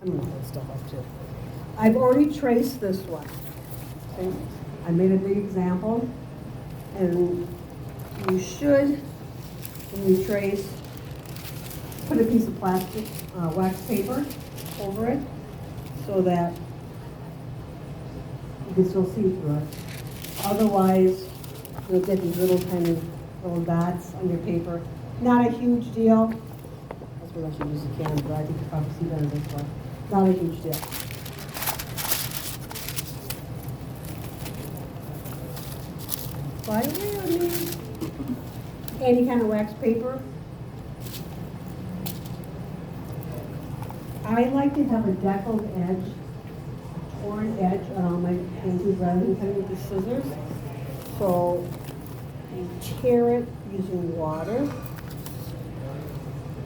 I'm gonna hold stuff up too. I've already traced this one. See? I made a big example, and you should, when you trace, put a piece of plastic, wax paper over it so that you can still see through it. Otherwise, you'll get these little tiny little dots on your paper. Not a huge deal. That's what I should use a can, but I think you probably see better this way. Not a huge deal. By the way, I mean, any kind of wax paper. I like to have a deckled edge, torn edge on all my paintings rather than cutting with the scissors. So you tear it using water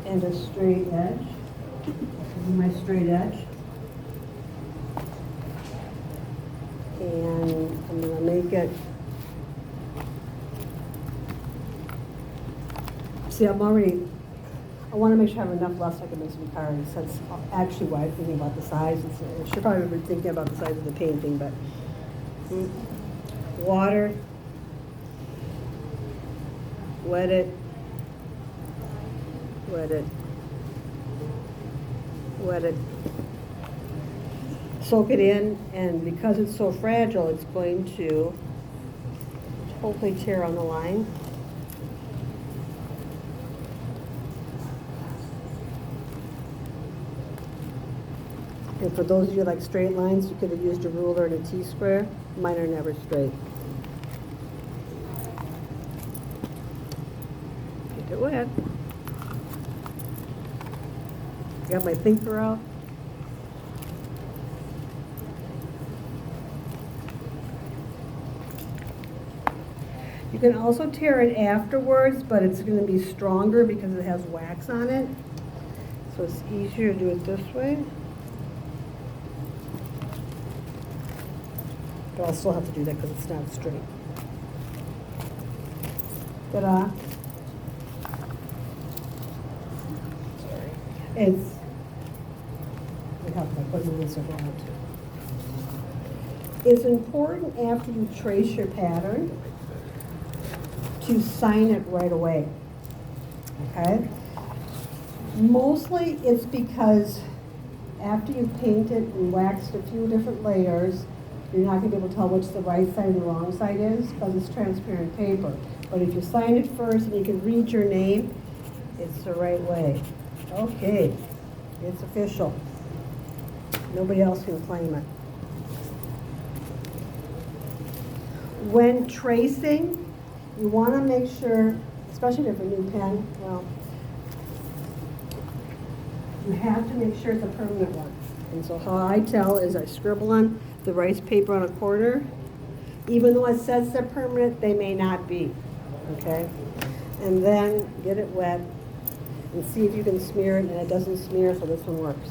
and a straight edge. This is my straight edge. And I'm going to make it, see, I want to make sure I have enough left so I can make some cards. That's actually why I'm thinking about the size. I should probably be thinking about the size of the painting, but water, wet it, wet it, wet it. Soak it in, and because it's so fragile, it's going to hopefully tear on the line. And for those of you like straight lines, you could have used a ruler and a T-square. Mine are never straight. Get it wet. Got my thinker out. You can also tear it afterwards, but it's going to be stronger because it has wax on it. So it's easier to do it this way. But I'll still have to do that because it's not straight. Ta-da. Sorry. It's important after you trace your pattern to sign it right away, okay? Mostly it's because after you've painted and waxed a few different layers, you're not going to be able to tell which the right side and the wrong side is because it's transparent paper. But if you sign it first and you can read your name, it's the right way. Okay, it's official. Nobody else can claim it. When tracing, you want to make sure, especially if a new pen, well, you have to make sure it's a permanent one. And so how I tell is I scribble on the rice paper on a corner. Even though it says they're permanent, they may not be, okay? And then get it wet and see if you can smear it, and it doesn't smear, so this one works,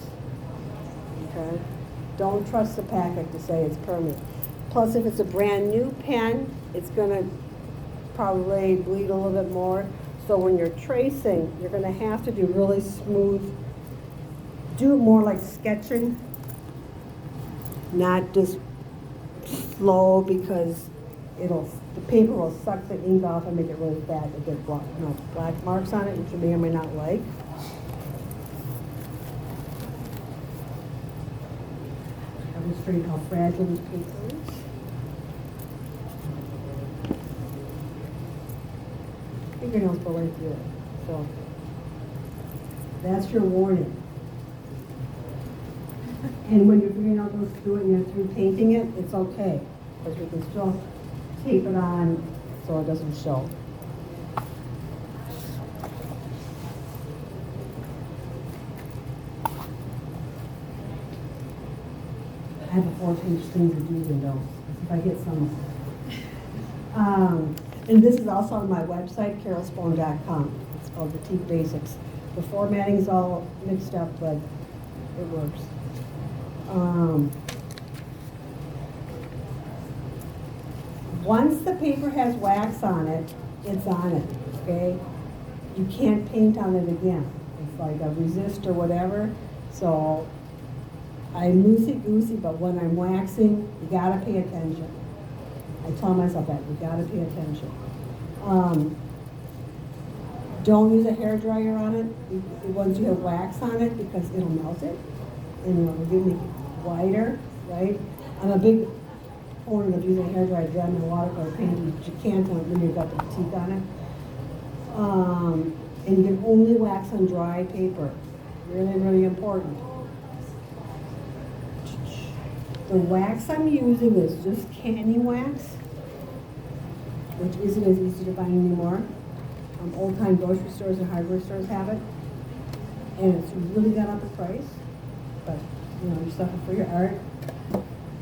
okay? Don't trust the packet to say it's permanent. Plus, if it's a brand new pen, it's gonna probably bleed a little bit more. So when you're tracing, you're gonna have to do really smooth, do it more like sketching, not just slow, because the paper will suck the ink off and make it really fat and get black marks on it, which you may or may not like. I will show you how fragile this paper is. Fingernails go right through it. So that's your warning. And when your fingernail goes through it and you're through painting it, it's okay, because we can still tape it on so it doesn't show. I have a 4-page thing to do, though, if I get some. And this is also on my website, carolspohn.com. It's called Boutique Basics. The formatting's all mixed up, but it works. Once the paper has wax on it, it's on it, okay? You can't paint on it again. It's like a resist or whatever. So I'm loosey-goosey, but when I'm waxing, you gotta pay attention. I tell myself that, you gotta pay attention. Don't use a hairdryer on it once you have wax on it because it'll melt it and it'll make it whiter, right? I'm a big proponent of using a hairdryer, grabbing the watercolor paint, but you can't when you've got the teeth on it. And you can only wax on dry paper. Really, really important. The wax I'm using is just candy wax, which isn't as easy to find anymore. Old-time grocery stores and hardware stores have it. And it's really gone up in price, but you're suffering for your art.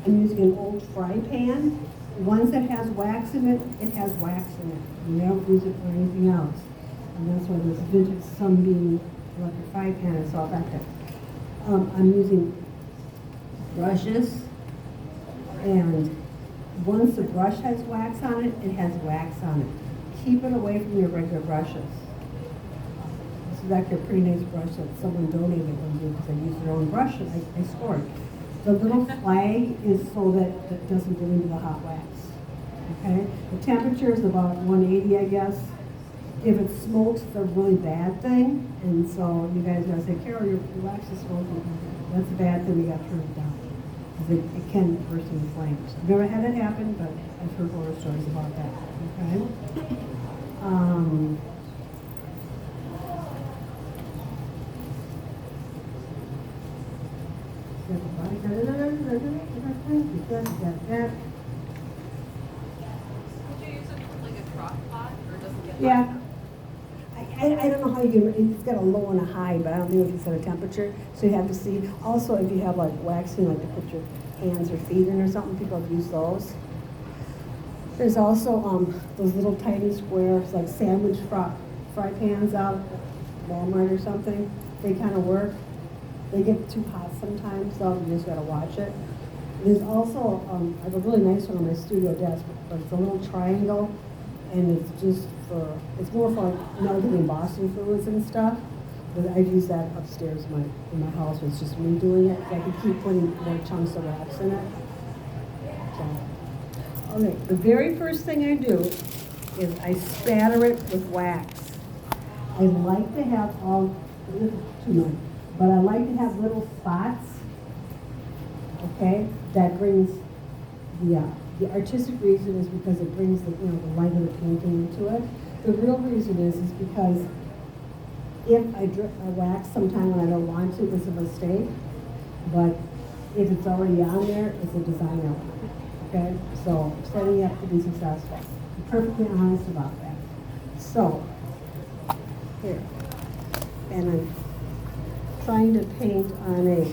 I'm using an old fry pan. Once it has wax in it, it has wax in it. You don't use it for anything else. And that's why this vintage Sunbeam electric fry pan is all back there. I'm using brushes, and once the brush has wax on it, it has wax on it. Keep it away from your regular brushes. This is actually a pretty nice brush that someone donated one to because I used their own brush and I scored. The little flag is so that it doesn't go into the hot wax. Okay? The temperature is about 180, I guess. If it smokes, it's a really bad thing. And so you guys gotta say, Carol, your wax is smoking. That's a bad thing, you gotta turn it down. Because it can burst into flames. I've never had it happen, but I've heard horror stories about that. Okay? That. Would you use it for like a crock pot, or does it get yeah. I don't know how you can, it's got a low and a high, but I don't know if you set a temperature, so you have to see. Also, if you have like waxing, like to put your hands or feet in or something, people have used those. There's also those little tiny squares, like sandwich fry pans out at Walmart or something. They kind of work. They get too hot sometimes, so you just gotta watch it. There's also, I have a really nice one on my studio desk, but it's a little triangle, and it's just for, it's more for like melting embossing fluids and stuff. But I've used that upstairs in my house. It's just me doing it. So I can keep putting more chunks of wax in it. So, okay, the very first thing I do is I spatter it with wax. I like to have too much, but I like to have little spots, okay, that brings the artistic reason is because it brings the light of the painting into it. The real reason is because if I wax sometime when I don't want to, it's a mistake. But if it's already on there, it's a design element. Okay? So setting up to be successful. I'm perfectly honest about that. So, here. And I'm trying to paint on a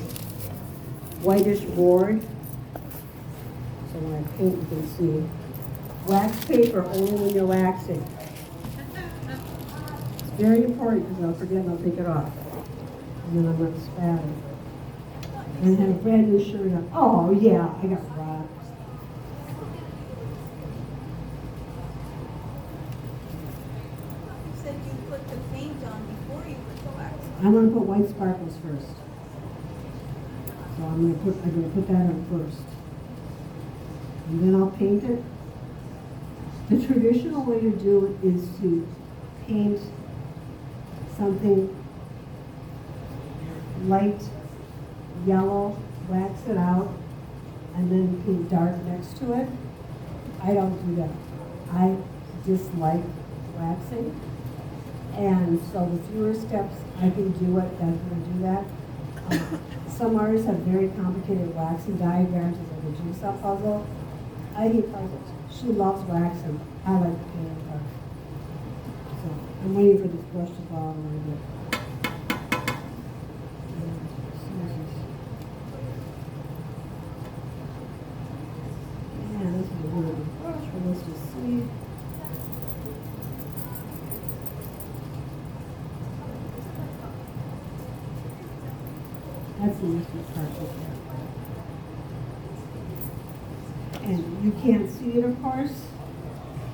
whitish board. So when I paint, you can see wax paper only when you're waxing. It's very important because I'll forget and I'll take it off. And then I'm going to spatter. And I have a brand new shirt on. Oh yeah, I got rocked. You said you put the paint on before you put the wax on. I'm going to put white sparkles first. So I'm going to put that on first. And then I'll paint it. The traditional way to do it is to paint something light yellow, wax it out, and then paint dark next to it. I don't do that. I dislike waxing. And so the fewer steps I can do it, I'm going to do that. Some artists have very complicated waxing diagrams as like a jigsaw puzzle. I hate puzzles. She loves waxing. I like the painting part. So I'm waiting for this brush to fall a little bit. Yeah, this is a really good brush, but let's just see. That's the easiest part right there. And you can't see it, of course,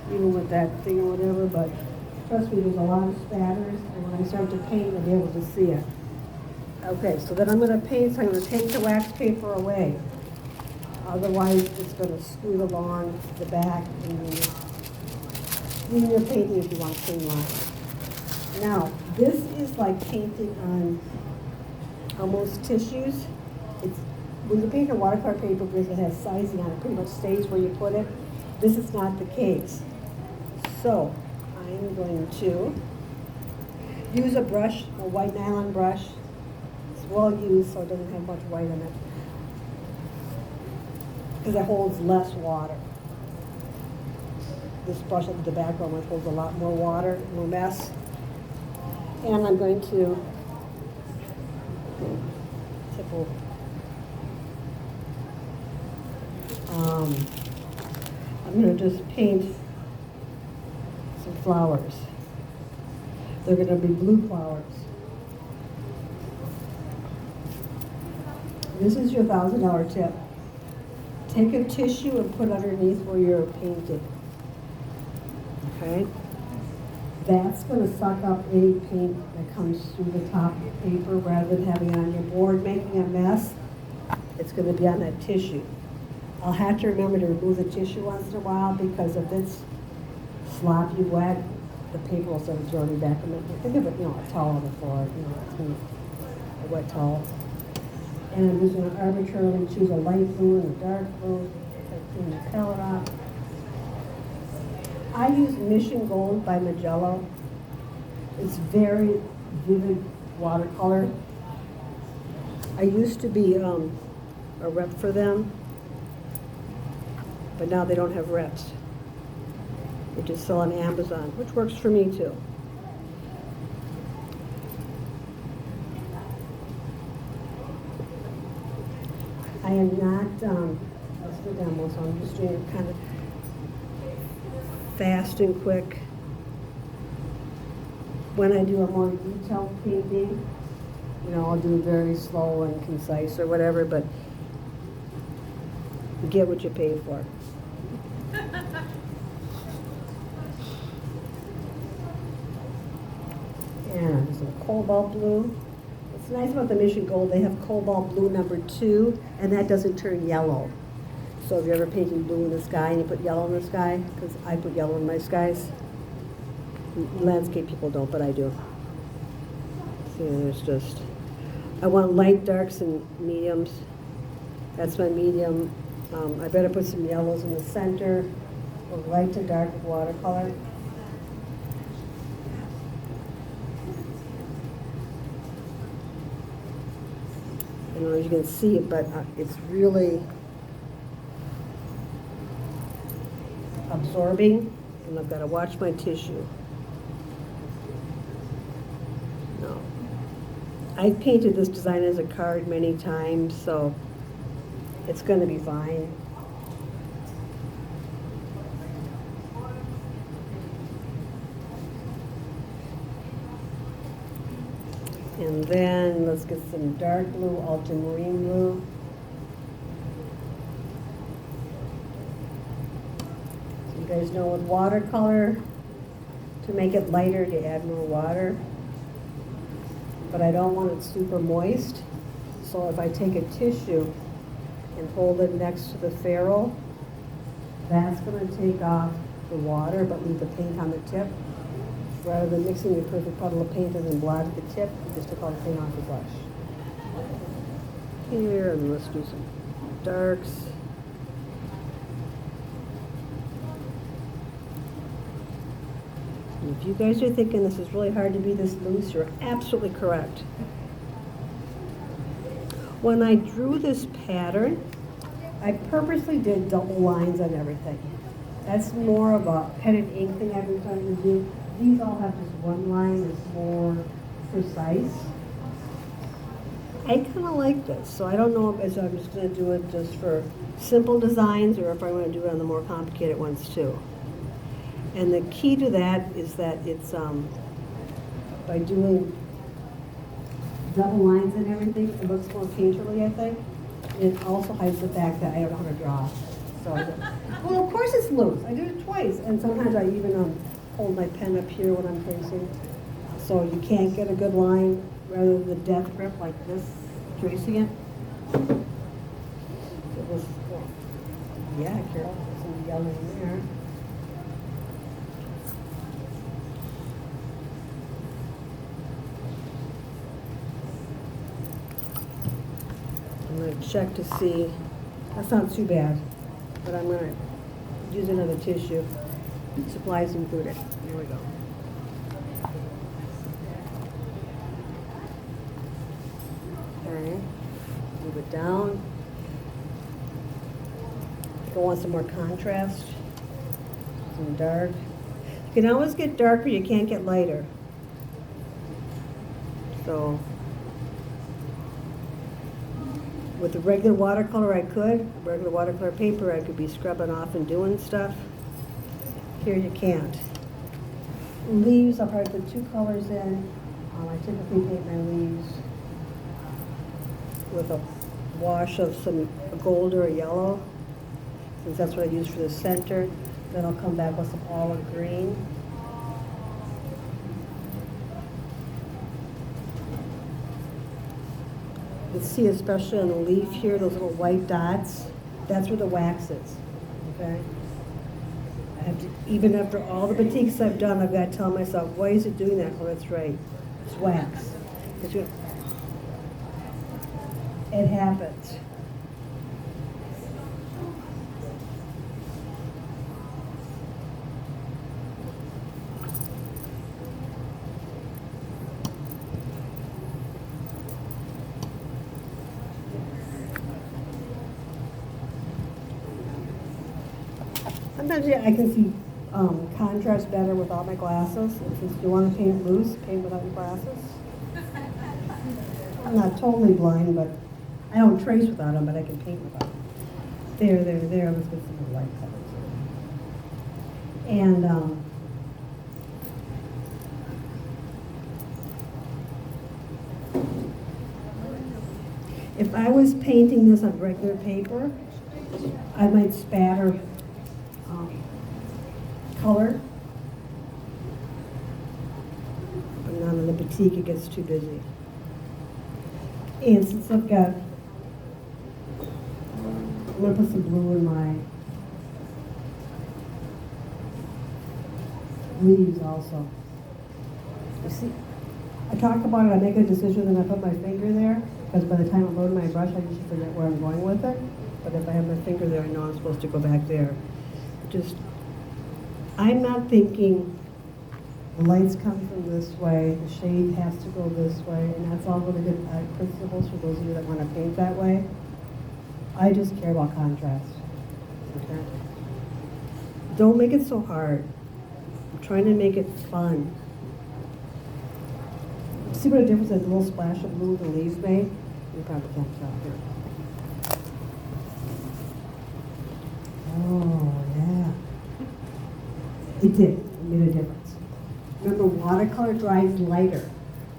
even with that thing or whatever, but trust me, there's a lot of spatters, and when I start to paint, I'll be able to see it. Okay, so then I'm gonna paint, so I'm gonna take the wax paper away. Otherwise, it's gonna scoot along the back and then you're painting if you want clean lines. Now, this is like painting on almost tissues. It's, when you paint a watercolor paper, because it has sizing on it, pretty much stays where you put it. This is not the case. So, I'm going to use a brush, a white nylon brush. It's well used, so it doesn't have much white in it. Because it holds less water. This brush at the background one holds a lot more water, more mess. And I'm going to tipple. I'm going to just paint some flowers. They're going to be blue flowers. This is your $1,000 tip. Take a tissue and put underneath where you're painting. Okay? That's going to suck up any paint that comes through the top of the paper rather than having it on your board making a mess. It's going to be on that tissue. I'll have to remember to remove the tissue once in a while because if it's sloppy wet, the paper will start absorbing back in it. Think of it, a towel on the floor, a wet towel. And I'm just going to arbitrarily choose a light blue and a dark blue. I clean the palette off. I use Mission Gold by Magello. It's very vivid watercolor. I used to be a rep for them, but now they don't have reps. They just sell on Amazon, which works for me too. I am not, that's the demo, so I'm just doing it kind of fast and quick. When I do a more detailed painting, I'll do very slow and concise or whatever, but you get what you pay for. And some cobalt blue. What's nice about the Mission Gold, they have cobalt blue #2, and that doesn't turn yellow. So if you're ever painting blue in the sky and you put yellow in the sky, because I put yellow in my skies. Landscape people don't, but I do. See, there's just, I want light darks and mediums. That's my medium. I better put some yellows in the center, or light to dark with watercolor. I don't know if you can see it, but it's really absorbing, and I've got to watch my tissue. No. I've painted this design as a card many times, so it's going to be fine. And then let's get some dark blue, ultramarine blue. So you guys know with watercolor, to make it lighter, you add more water. But I don't want it super moist. So if I take a tissue and hold it next to the ferrule, that's going to take off the water but leave the paint on the tip. Rather than mixing a perfect puddle of paint and then blot at the tip, you just took all the paint off the brush. Here, and let's do some darks. And if you guys are thinking this is really hard to be this loose, you're absolutely correct. When I drew this pattern, I purposely did double lines on everything. That's more of a pen and ink thing I've been trying to do. These all have just one line that's more precise. I kind of like this, so I don't know if I'm just going to do it just for simple designs or if I'm going to do it on the more complicated ones too. And the key to that is that it's by doing double lines and everything, it looks more painterly, I think. It also hides the fact that I don't know how to draw. So, well, of course it's loose. I did it twice, and sometimes I even hold my pen up here when I'm tracing, so you can't get a good line. rather than the death grip like this, tracing it. It was, yeah, Carol, there's some yellow in there. I'm gonna check to see, that's not too bad, but I'm gonna use another tissue. Supplies included. Here we go. Okay, move it down. I think I want some more contrast, some dark. You can always get darker, you can't get lighter. So, with the regular watercolor I could, regular watercolor paper, I could be scrubbing off and doing stuff. Here you can't. Leaves, I'll probably put 2 colors in. I typically paint my leaves with a wash of some gold or a yellow, since that's what I use for the center. Then I'll come back with some olive green. You can see, especially on the leaf here, those little white dots, that's where the wax is, okay? I have to, even after all the batiks I've done, I've got to tell myself, why is it doing that? Oh, that's right, it's wax. It happens. Sometimes yeah, I can see contrast better without my glasses. If you want to paint loose, paint without your glasses. I'm not totally blind, but I don't trace without them, but I can paint without them. There. Let's get some more light colors. And if I was painting this on regular paper, I might spatter color, but not on the batik, it gets too busy. And since I've got, I'm going to put some blue in my leaves also. You see, I talk about it, I make a decision, and I put my finger there, because by the time I load my brush, I usually forget where I'm going with it. But if I have my finger there, I know I'm supposed to go back there. Just, I'm not thinking the lights come from this way, the shade has to go this way, and that's all really good principles for those of you that want to paint that way. I just care about contrast. Okay? Don't make it so hard. I'm trying to make it fun. See what a difference a little splash of blue the leaves made? You probably can't tell here. Oh, yeah. It did. It made a difference. Remember, watercolor dries lighter,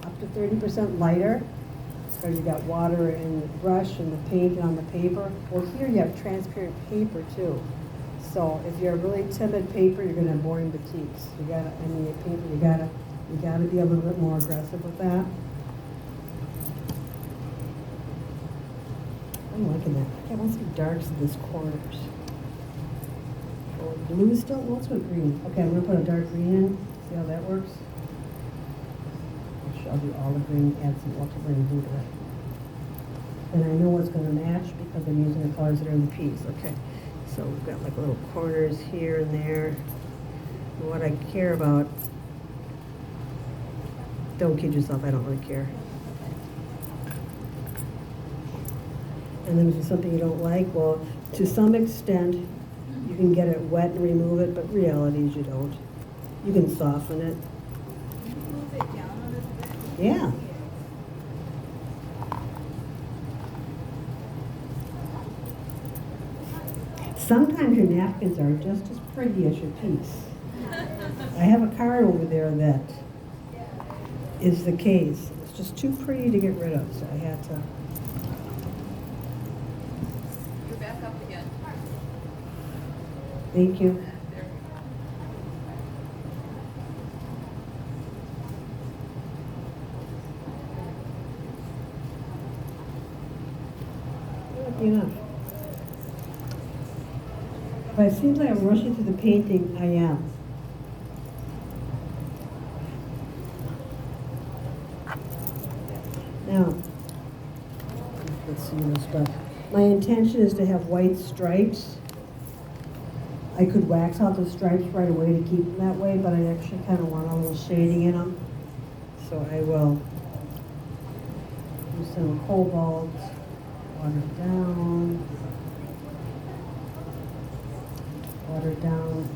up to 30% lighter, because you got water in the brush and the paint on the paper. Well, here you have transparent paper too. So if you're a really timid paper, you're going to have boring batiks. You gotta, I mean, paper, you gotta be a little bit more aggressive with that. I'm liking that. I want some darks in these corners. Oh, blue still? Let's go green. Okay, I'm gonna put a dark green in. See how that works? I'll do olive green, add some ultramarine blue to it. And I know what's gonna match because I'm using the colors that are in the piece. Okay, so we've got like little corners here and there. And what I care about, don't kid yourself, I don't really care. And then if it's something you don't like, well, to some extent, you can get it wet and remove it, but reality is you don't. You can soften it. Move it down a little bit. Yeah. Sometimes your napkins are just as pretty as your piece. I have a card over there that is the case. It's just too pretty to get rid of, so I had to. You're back up again. Thank you. There. enough. But it seems like I'm rushing through the painting, I am. Now, let's see this stuff. My intention is to have white stripes. I could wax out the stripes right away to keep them that way, but I actually kind of want a little shading in them. So I will use some cobalt, water down,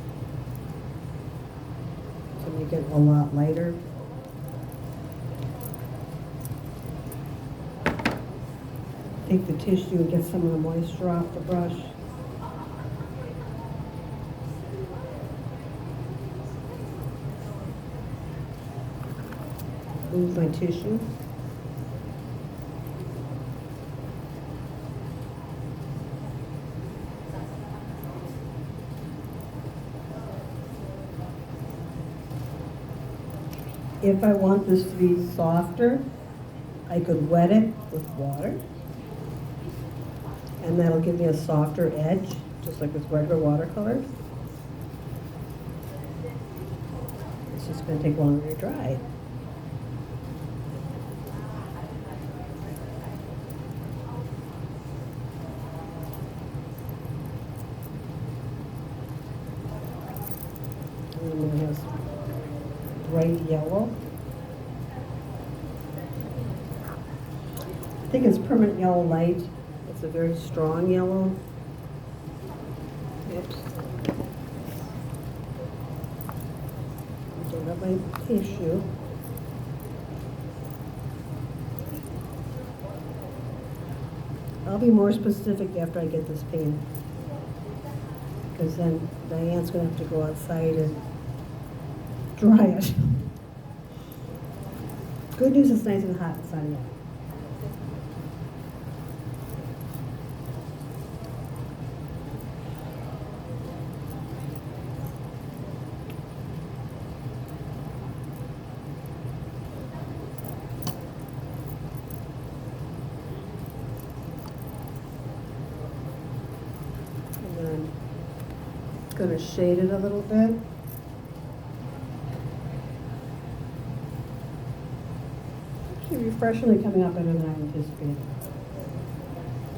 to make it a lot lighter. Take the tissue and get some of the moisture off the brush. Move my tissue. If I want this to be softer, I could wet it with water. And that'll give me a softer edge, just like with regular watercolor. It's just going to take longer to dry. And then it has bright yellow. I think it's permanent yellow light. It's a very strong yellow. Oops. Don't have my tissue. I'll be more specific after I get this painted. Because then Diane's going to have to go outside and dry it. Good news, it's nice and hot and sunny out. And then going to shade it a little bit. Refreshingly coming out better than I anticipated.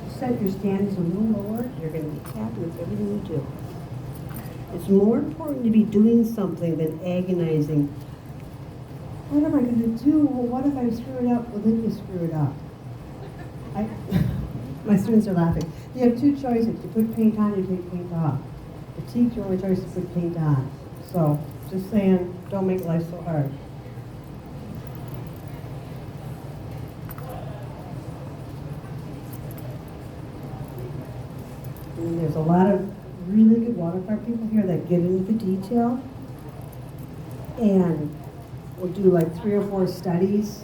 You set your standards a little lower, you're going to be happy with everything you do. It's more important to be doing something than agonizing. What am I going to do? Well, what if I screw it up? Well, then you screw it up. My students are laughing. You have two choices. You put paint on, you take paint off. The teeth, your only choice is to put paint on. So, just saying, don't make life so hard. And there's a lot of really good watercolor people here that get into the detail and will do like 3 or 4 studies,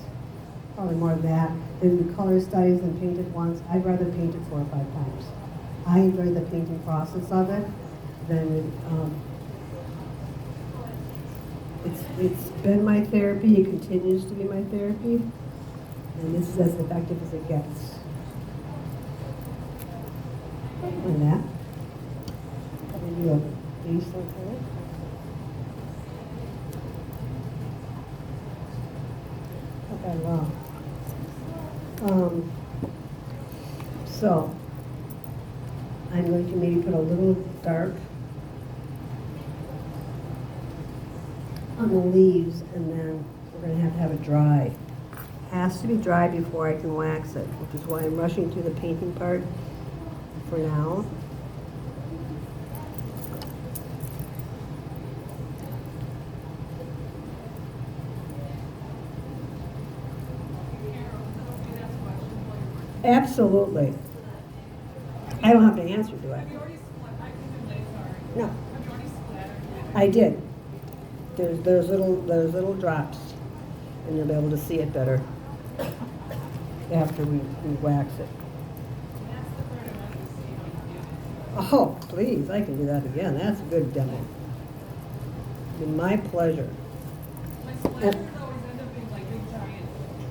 probably more than that, then do color studies and paint it once. I'd rather paint it 4 or 5 times. I enjoy the painting process of it. Then it's been my therapy. It continues to be my therapy, and this is as effective as it gets. And that. Probably do a base like that. Okay, wow. So I'm going to maybe put a little dark on the leaves, and then we're going to have it dry. It has to be dry before I can wax it, which is why I'm rushing through the painting part for now. Absolutely. I don't have to answer, do I? No. I did. There's little drops, and you'll be able to see it better after we wax it. Oh, please, I can do that again. That's a good demo. It'd be my pleasure. My splatters always end up being like big giant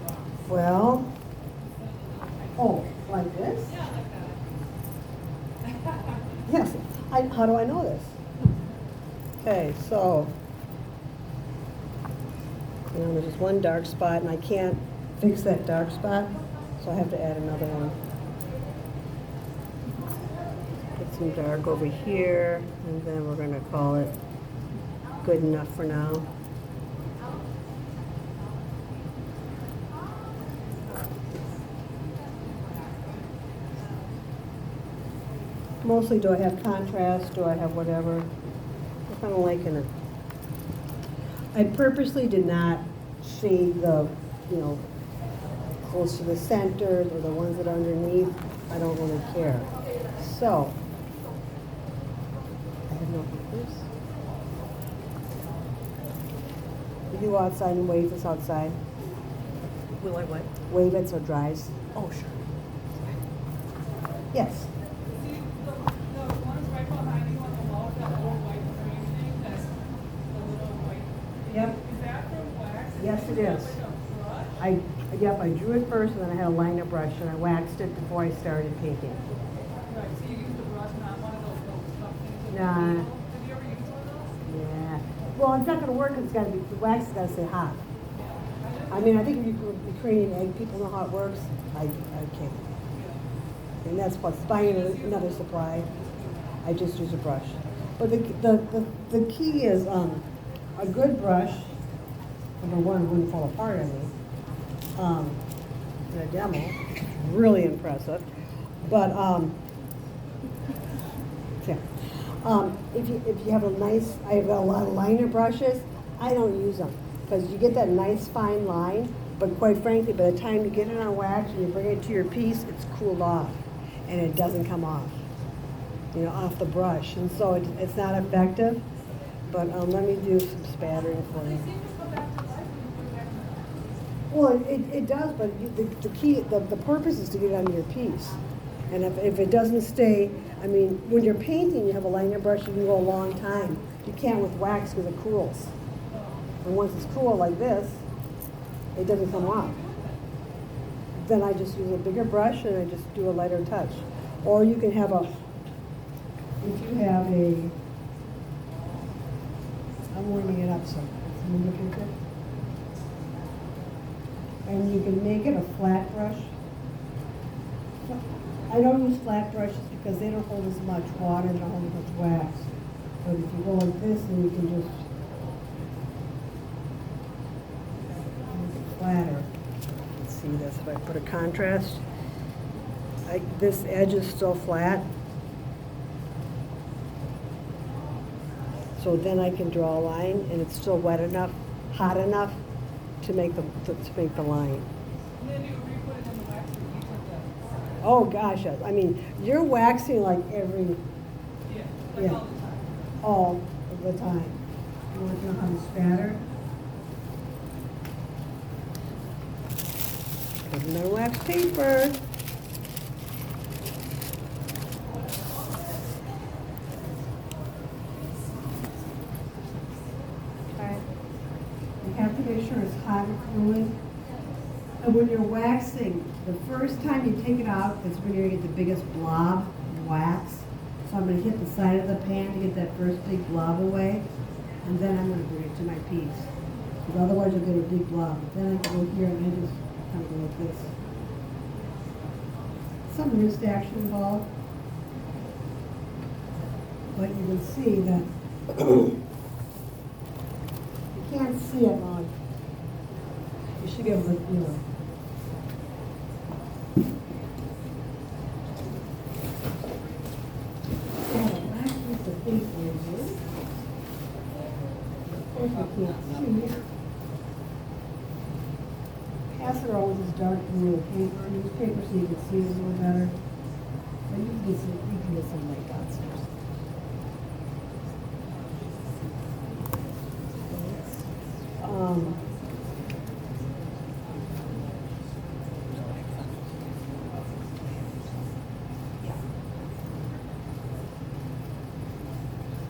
drops. Well, oh, like this? Yeah, like that. how do I know this? Okay, so, there's just one dark spot, and I can't fix that dark spot, so I have to add another one. Get some dark over here, and then we're gonna call it good enough for now. Mostly, do I have contrast? Do I have whatever? I'm kind of liking it. I purposely did not shade the, close to the center or the ones that are underneath. I don't really care. So, I have no papers. Will you go outside and wave this outside? Will I what? Wave it so it dries. Oh, sure. Yes. See, the ones right behind you on the wall, that little white frame thing, that's the little white. Yep. Is that from wax? Yes, it is. Like a brush? I drew it first, and then I had a liner brush, and I waxed it before I started painting. Right, so you use the brush, not one of those stuff things. Nah. Have you ever used one of those? Yeah. Well, it's not gonna work, 'cause the wax has gotta stay hot. I mean, I think if you're creating egg, people know how it works. I can't. And that's what's buying another supply. I just use a brush. But the key is, a good brush, number one, wouldn't fall apart on me. In a demo, really impressive. But, yeah. If you have I have a lot of liner brushes, I don't use them. Because you get that nice fine line, but quite frankly, by the time you get it on wax and you bring it to your piece, it's cooled off. And it doesn't come off, off the brush. And so it's not effective. But let me do some spattering for you. Well, it does, but the key, the purpose is to get it onto your piece. And if it doesn't stay, I mean, when you're painting, you have a liner brush, you can go a long time. You can't with wax because it cools. And once it's cool like this, it doesn't come off. Then I just use a bigger brush and I just do a lighter touch. Or you can have if you have I'm warming it up so it's in the picture. And you can make it a flat brush. I don't use flat brushes because they don't hold as much water, they don't hold as much wax. But if you go like this, then you can just make it flatter. Let's see this, if I put a contrast. This edge is still flat. So then I can draw a line and it's still wet enough, hot enough to make the line. And then you re-put it in the wax or you put that. Oh gosh, yes. I mean, you're waxing like every, Yeah, Yeah. all the time. all of the time. You want to know how to spatter? Put in their wax paper. You have to make sure it's hot and fluid. And when you're waxing, the first time you take it out, that's when you're gonna get the biggest blob of wax. So I'm gonna hit the side of the pan to get that first big blob away, and then I'm gonna bring it to my piece. Because otherwise you'll get a big blob. Then I can go here and I just kind of go like this. Some wrist action involved. But you can see that you can't see it long. You should be able to, Of course I can't see. Pass it over this dark blue newspaper so you can see it a little better. But you can get some light downstairs.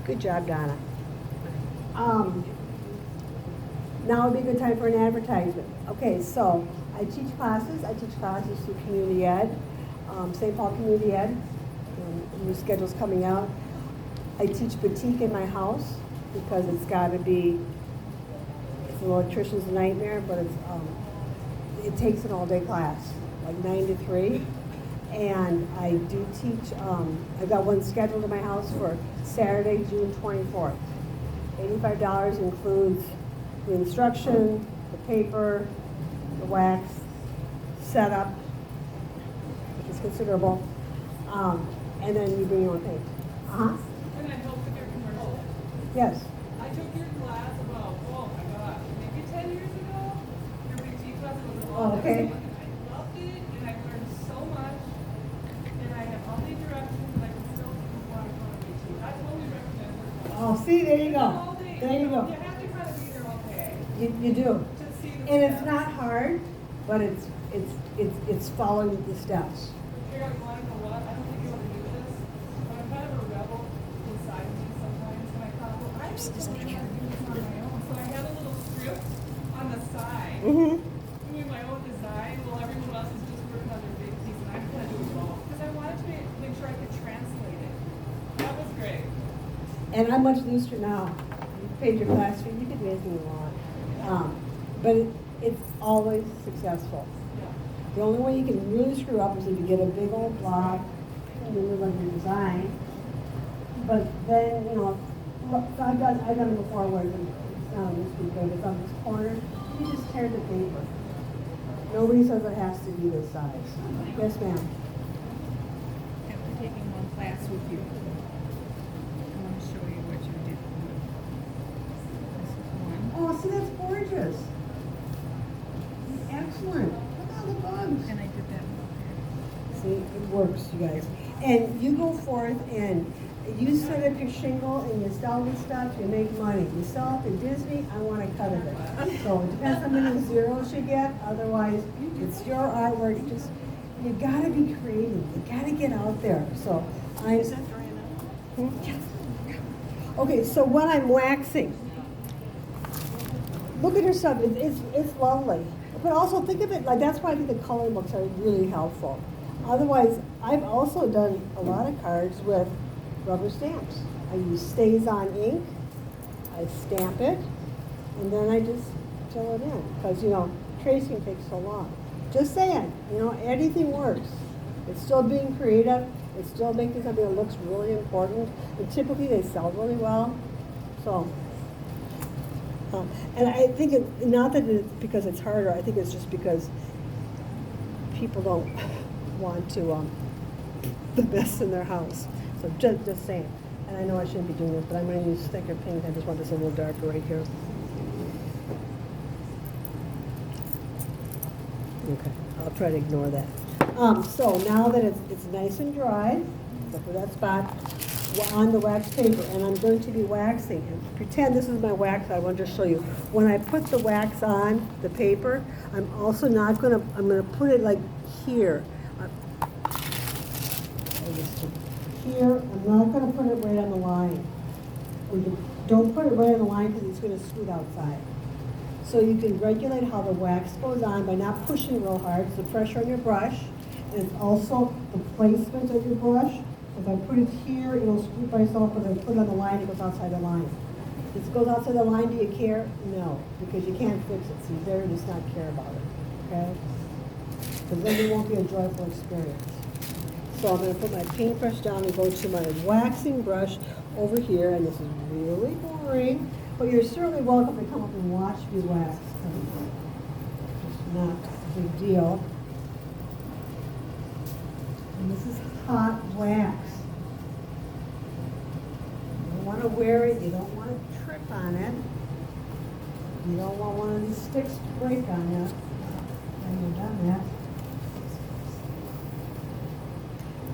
Good job, Donna. Now would be a good time for an advertisement. Okay, so I teach classes. I teach classes through Community Ed, St. Paul Community Ed. New schedule's coming out. I teach batik in my house because it's got to be, it's an electrician's nightmare, but it takes an all-day class, like 9 to 3. And I do teach, I've got one scheduled in my house for Saturday, June 24th. $85 includes the instruction, the paper, the wax, setup, which is considerable, and then you bring your own paint. Uh-huh. And I help with your commercial. Yes. I took your class about, oh my gosh, maybe 10 years ago. Your boutique class was Oh, okay. I loved it, and I learned so much. And I have all the directions, and I can still do what I want to boutique. I totally recommend it. Oh, see, there you go. All day, There you go. You have to kind of be there all day You do. to see the And it's steps. not hard, but it's following the steps. Here, I want to know what? I don't think you want to do this, but I'm kind of a rebel inside of me sometimes, and I thought, well, I just don't know how to do this on my own. So I had a little script on the side, doing my own design, while everyone else is just working on their big piece, and I'm kind of doing it all. Because I wanted to make sure I could translate it. That was great. And I'm much looser now. You paid your class fee, you can do anything you want. But it's always successful. Yeah. The only way you can really screw up is if you get a big old block in the middle of your design. But then, you know, look, so I've done it before where it's not on this big, but it's on this corner. You just tear the paper. Nobody says it has to be this size. Yes, ma'am. After taking one class with you, I want to show you what you did. This is one. Oh, see, that's gorgeous. Excellent. Look at all the bugs. And I did that one See, it works, you guys. And you go forth and you set up your shingle and you sell this stuff, you make money. You sell it to Disney, I want a cut of it. So it depends how many zeros you get. Otherwise, it's your artwork. You gotta be creative. You gotta get out there. So I. Okay, so when I'm waxing, look at her stuff. It's lovely. But also think of it like that's why I think the coloring books are really helpful. Otherwise, I've also done a lot of cards with rubber stamps. I use stays on ink, I stamp it, and then I just fill it in. Because, you know, tracing takes so long. Just saying, you know, anything works. It's still being creative. It's still making something that looks really important. And typically they sell really well. So, and I think not that it's because it's harder, I think it's just because people don't want to the best in their house. So just saying. And I know I shouldn't be doing this, but I'm going to use thicker paint. I just want this a little darker right here. Okay, I'll try to ignore that. So now that it's nice and dry, except for that spot, we're on the wax paper, and I'm going to be waxing. And pretend this is my wax. I want to show you. When I put the wax on the paper, I'm also not going to. I'm going to put it like here. Here, I'm not going to put it right on the line. Don't put it right on the line because it's going to scoot outside. So you can regulate how the wax goes on by not pushing real hard. It's the pressure on your brush, and it's also the placement of your brush. If I put it here, it'll scoot by itself, but if I put it on the line, it goes outside the line. If it goes outside the line, do you care? No, because you can't fix it. So you better just not care about it, okay? Because then it won't be a joyful experience. So I'm going to put my paintbrush down and go to my waxing brush over here, and this is really boring, but you're certainly welcome to come up and watch me wax. It's not a big deal. And this is hot wax. You don't want to wear it, you don't want to trip on it. You don't want one of these sticks to break on you. And you've done that.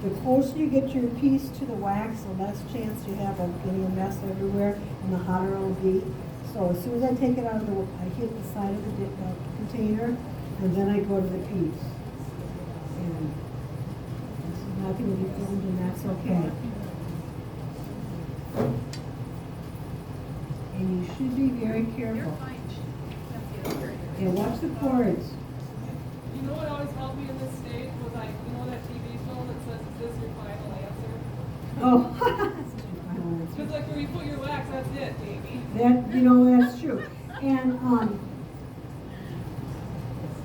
The closer you get your piece to the wax, the less chance you have of getting a mess everywhere, and the hotter it'll be. So as soon as I take it out of the, I hit the side of the container, and then I go to the piece. And this is not going to be filmed, and that's okay. And you should be very careful. Yeah, watch the cords. You know what always helped me in this stage was like, you know that TV show that says, is this your final answer? Oh, that's your final answer. Because where you put your wax, that's it, baby. That, you know, that's true. And,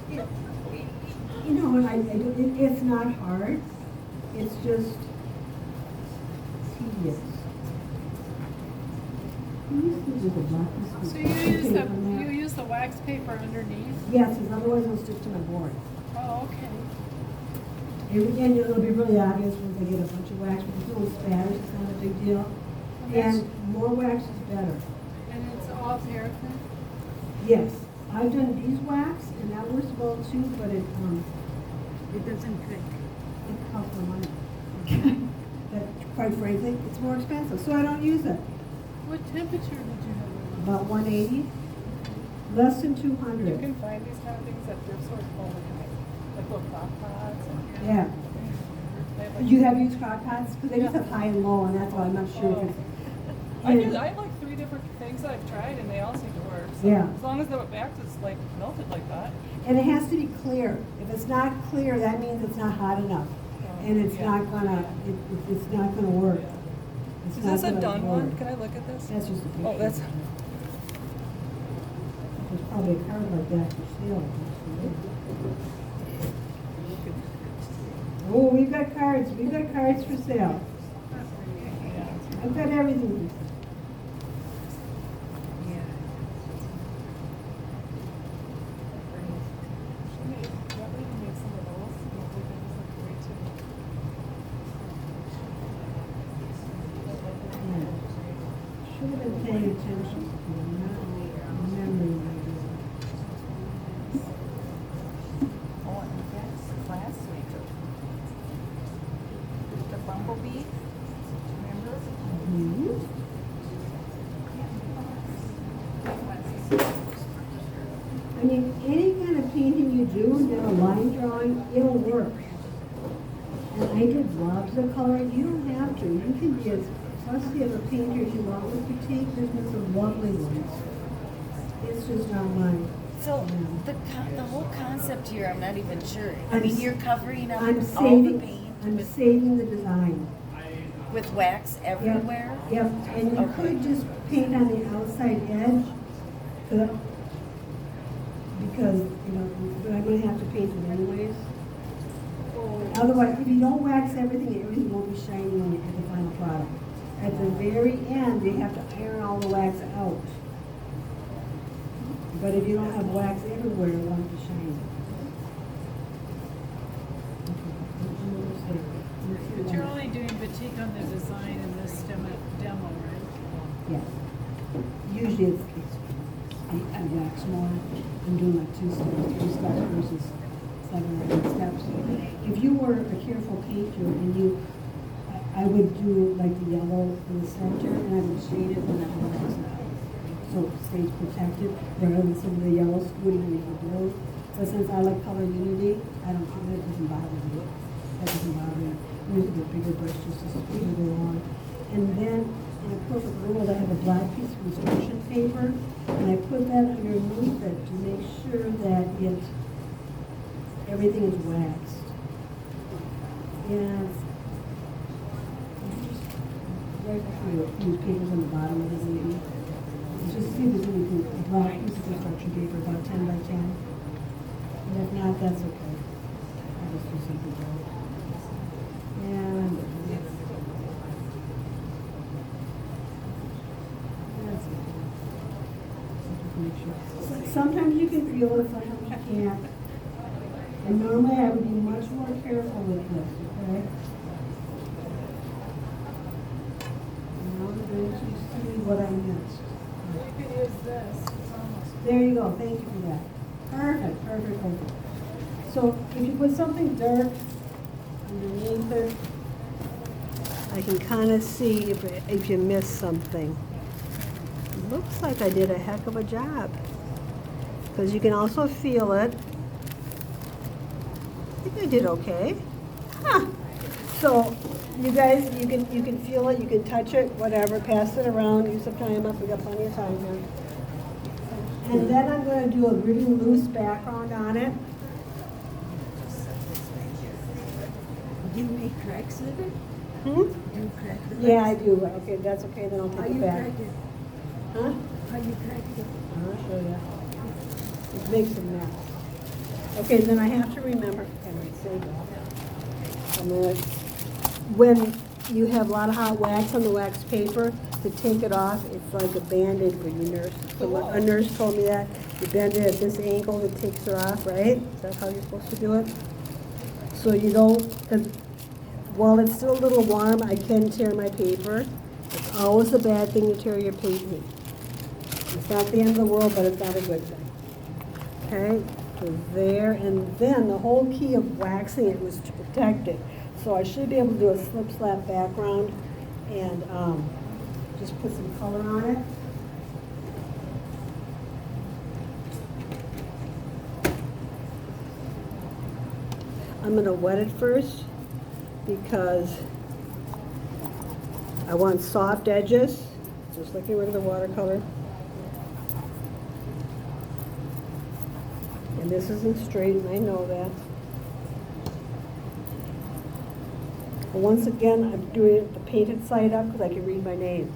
it, you know, and it's not hard. It's just tedious. So you use the wax paper underneath? Yes, because otherwise it'll stick to my board. Oh, okay. And it'll be really obvious once I get a bunch of wax, but it's little spatters, it's not a big deal. And more wax is better. And it's all paraffin? Yes, I've done beeswax, and that works well too, but it doesn't cook. it costs more money. But quite frankly, it's more expensive, so I don't use it. What temperature would you have it on? About 180, less than You 200. can find these kind of things at thrift stores all the time, like little crock pots. And Yeah. they have, like, You have used crock pots? Because they just have high and low, and that's why I'm not sure. if it's- I have like 3 different things that I've tried, and they all seem to work. So Yeah. as long as the wax is like melted like that. And it has to be clear. If it's not clear, that means it's not hot enough. And it's not gonna, it's not gonna work. It's Is not this a gonna done one? work. Can I look at this? That's just a picture. Oh, that's. There's probably a card like that for sale. Oh, we've got cards for sale. I've got everything. Should have been paying attention. Not remembering my business. Oh, and that's last week. The bumblebee, remember? Mhm. I mean, any kind of painting you do, then a line drawing, it'll work. And I did blobs of coloring. You don't have to. You can be as fussy of a painter as you want with your tape. There's been some lovely ones. It's just not mine. So the whole concept here, I'm not even sure. I I'm mean, s- you're covering up I'm all the saving, paint I'm saving the design. with wax Yep, everywhere. Yep, and you Okay. could just paint on the outside edge, because, you know, but I'm gonna have to paint it anyways. Otherwise, if you don't wax everything, everything won't be shiny when you get the final product. At the very end, you have to iron all the wax out. But if you don't have wax everywhere, it won't be shiny. But you're only doing batik on the design in this demo, right? Yeah. Usually it's I wax more. I'm doing like 2 steps, 3 steps versus 7 or 8 steps. If you were a careful painter and I would do like the yellow in the center and I would shade it when I wax it out. So it stays protected rather than some of the yellow scooting into the blue. But since I like color unity, I don't, it doesn't bother me. That doesn't bother me. I use a bit bigger brush just to speed it along. And then in a perfect world, I have a black piece of construction paper, and I put that underneath it to make sure that everything is waxed. And just right before you use papers on the bottom of the maybe. Just see if there's anything, a black piece of construction paper, about 10 by 10. And if not, that's okay. I'll just do something else. And that's it. Just make sure. Sometimes you can feel it, sometimes you can't. And normally I would be much more careful with this, okay? Now I'm going to see what I missed. You could use this. It's almost. There you go, thank you for that. Perfect, perfect, perfect. So if you put something dark underneath it, I can kind of see if you missed something. Looks like I did a heck of a job. Because you can also feel it. I think I did okay. Huh. So you guys, you can feel it, you can touch it, whatever, pass it around, use some time up, we got plenty of time here. And then I'm going to do a really loose background on it. Do you make cracks with it? Hmm? Do you crack them? Yeah, I do. Okay, that's okay, then I'll How take it you back. crack it? Huh? How you crack it? I'll show you. It makes a mess. Okay, then I have to remember, and I say that. And then, when you have a lot of hot wax on the wax paper, to take it off, it's like a Band-Aid for you nurse. A nurse told me that. You bend it at this angle, it takes it off, right? Is that how you're supposed to do it? So you don't, because while it's still a little warm, I can tear my paper. It's always a bad thing to tear your paper. It's not the end of the world, but it's not a good thing. Okay, so there, and then the whole key of waxing it was to protect it. So I should be able to do a slip slap background and just put some color on it. I'm gonna wet it first because I want soft edges, just like you would with a watercolor. And this isn't straight, and I know that. But once again, I'm doing it the painted side up because I can read my name.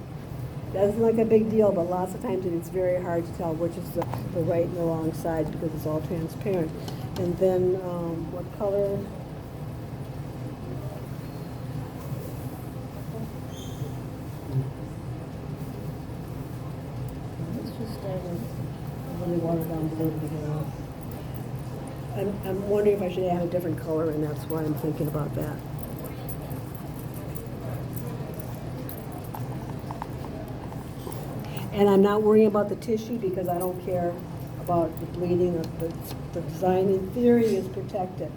That's like a big deal, but lots of times it's very hard to tell which is the right and the wrong side because it's all transparent. And then what color? Let's just start with really water down blue to begin with. I'm wondering if I should add a different color, and that's why I'm thinking about that. And I'm not worrying about the tissue because I don't care about the bleeding. The design in theory is protected.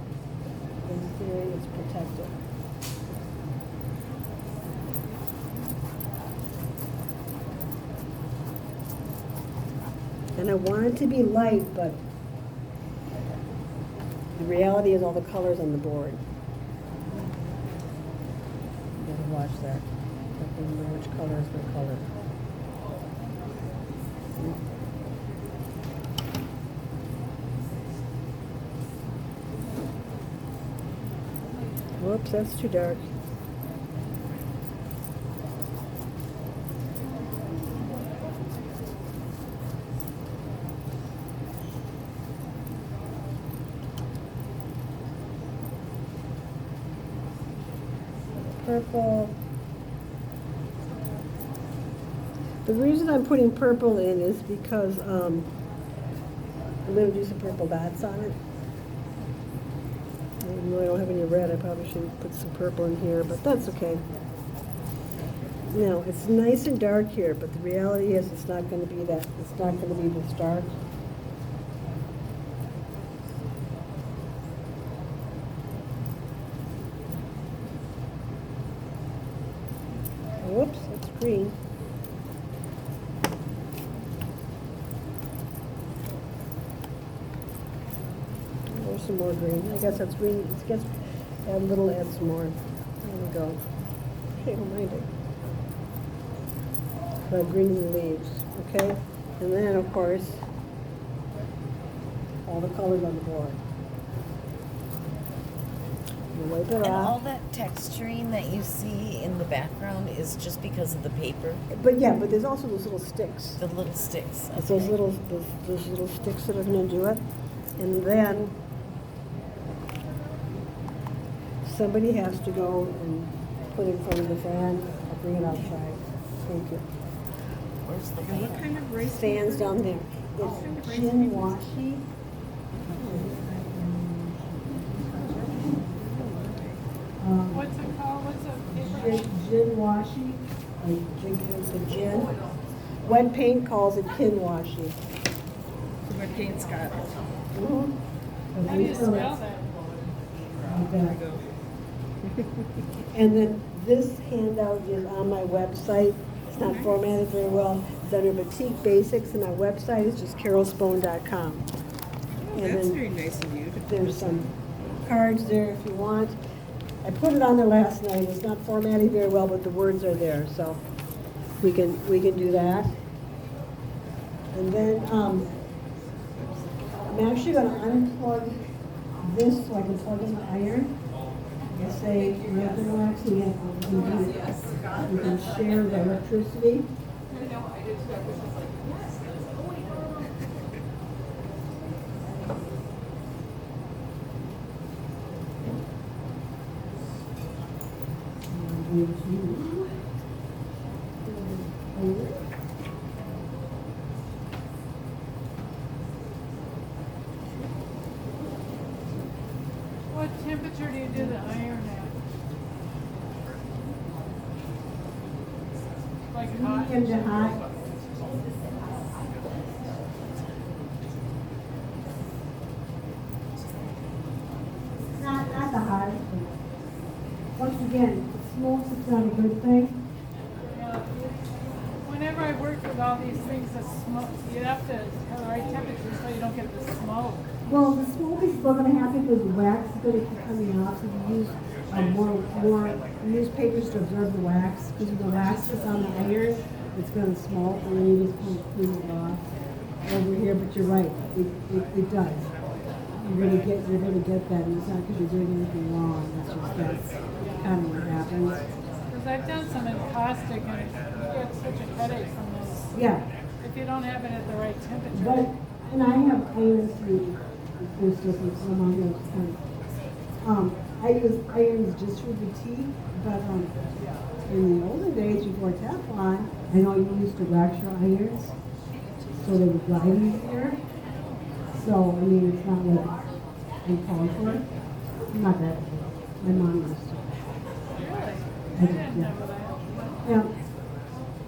In theory is protected. And I want it to be light, but the reality is all the colors on the board. You gotta watch that. I don't know which color is my color. Whoops, that's too dark. Purple. The reason I'm putting purple in is because I'm going to do some purple dots on it. Even though I don't have any red, I probably should put some purple in here, but that's okay. Now, it's nice and dark here, but the reality is it's not going to be that. It's not going to be this dark. Whoops, it's green. There's some more green. I guess that's green. It gets add a little, add some more. There we go. Okay, don't mind it. Green in the leaves, okay? And then, of course, all the colors on the board. You wipe it And all off. that texturing that you see in the background is just because of the paper, But yeah, but there's also those little sticks. the little sticks. It's those little sticks that are going to do it. And then somebody has to go and put it in front of the fan. I'll bring it outside. Thank you. Where's the And what fan? kind of rice? Fans down there. It's gin washi. What's it called? What's a paper? Gin washi. The gin. Wet paint calls it kin washi. What paint's got it? How do you spell that? Like There we that. go. And then this handout is on my website. It's not formatted very well. It's under Boutique Basics, and my website is just carolspohn.com. Oh, And that's then very nice of you to there's some cards there if you want. I put it on there last night. It's not formatted very well, but the words are there, so we can do that. And then I'm actually going to unplug this so I can plug in the iron. I say regular waxing it. You can share of electricity. I know, I did too. I was just like, yes, that's going on. What temperature do you do the iron at? Like hot? Medium to high. Not the hottest. Once again, smoke is not a good thing. Yeah. Whenever I work with all these things that smoke, you have to have the right temperature so you don't get the smoke. Well, the smoke is still gonna happen because the wax is gonna keep coming off, so you use more newspapers to absorb the wax, because when the wax is on the iron, it's gonna smoke, and then you just kind of clean it off over here, but you're right, it does. You're gonna get that, and it's not because you're doing anything wrong, it's just that's kind of what happens. Because I've done some encaustic and you get such a headache from this. Yeah, If you don't have it at the right temperature. but, and I have irons too, there's different among those things. I use irons just for the tea, but, in the olden days before Teflon, I know you used to wax your irons, so they would dry easier. So, I mean, it's not like we call for it. Not that, my mom used to. Really? I I did, didn't yeah. know that. Yeah,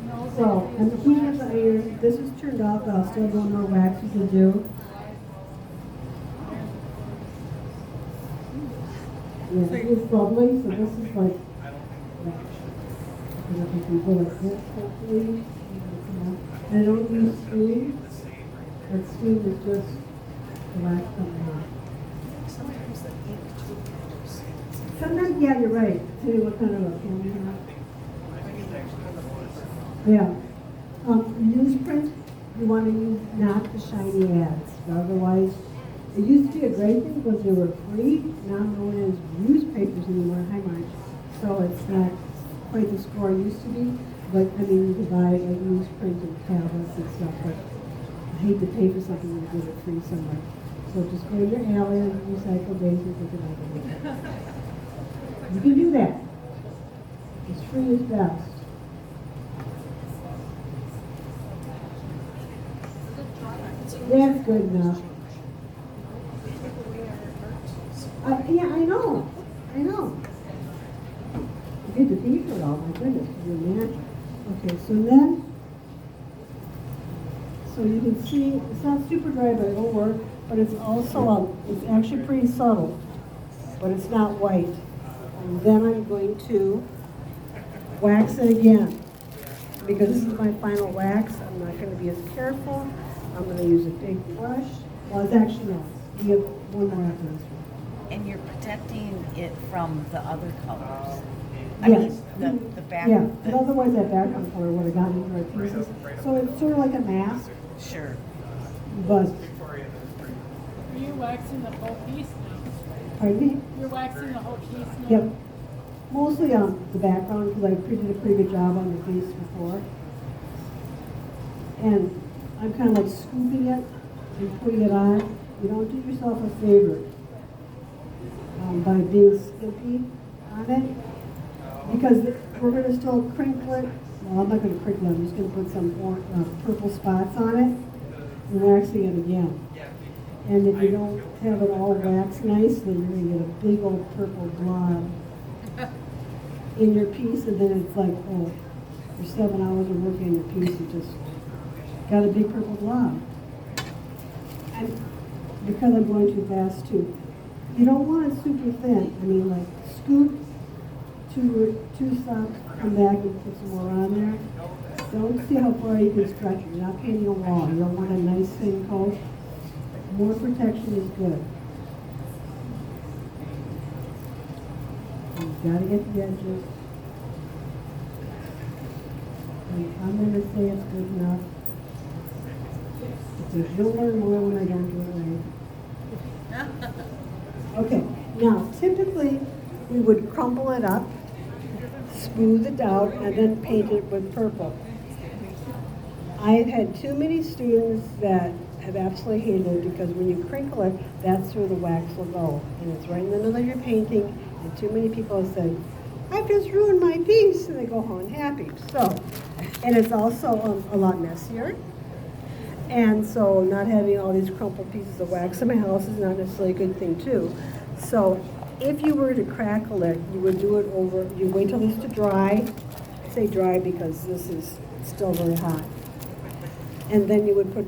No, so, and here's the iron, this is turned off, but I'll still go more wax you can do. Yeah, it's lovely, so this is like, I don't know if you can go like this, hopefully. And I don't use steam, but steam is just the wax coming off. Sometimes, yeah, you're right. Tell you what kind of a pen you have. Yeah. Newsprint, you want to use not the shiny ads. Otherwise, it used to be a great thing because they were free. Now no one has newspapers anymore. Hi, Marge. So it's not quite the score it used to be. But I mean, you could buy like newsprint and tablets and stuff. But I hate to pay for something and give it free somewhere. So just go to your alley and recycle days and pick it up. You can do that. It's free is best. That's good enough. Yeah, I know. You get to pay for it all, my goodness, you're natural. Okay, so then, so you can see, it's not super dry, but it'll work, but it's also, it's actually pretty subtle, but it's not white. And then I'm going to wax it again. Because this is my final wax, I'm not gonna be as careful. I'm gonna use a big brush. Well, it's actually no, we have one more after this one. And you're protecting it from the other colors. I Yes. mean, the back. Yeah, but otherwise that background color would have gotten into our pieces. So it's sort of like a mask, Sure. but, Are you waxing the whole piece now? pardon me? You're waxing the whole piece now? Yep. Mostly on the background because I did a pretty good job on the face before. And I'm kind of like scooping it and putting it on. You don't do yourself a favor by being skimpy on it. Because we're going to still crinkle it. Well, I'm not going to crinkle it. I'm just going to put some more, purple spots on it and waxing it again. And if you don't have it all waxed nicely, you're going to get a big old purple blob in your piece, and then it's like, oh, for 7 hours of working on your piece, you just got a big purple blob. And because I'm going too fast too, you don't want it super thin. I mean, like scoop two stops, come back and put some more on there. Don't see how far you can stretch it. You're not painting a wall. You don't want a nice thin coat. More protection is good. You've got to get the edges. And I'm going to say it's good enough. Because you'll learn more when I don't do it right. Okay, now typically we would crumple it up, smooth it out, and then paint it with purple. I've had too many students that have absolutely hated it because when you crinkle it, that's where the wax will go. And it's right in the middle of your painting, and too many people have said, I've just ruined my piece, and they go home happy. So, and it's also a lot messier. And so not having all these crumpled pieces of wax in my house is not necessarily a good thing too. So if you were to crackle it, you would do it over, you wait till this to dry. I say dry because this is still very hot. And then you would put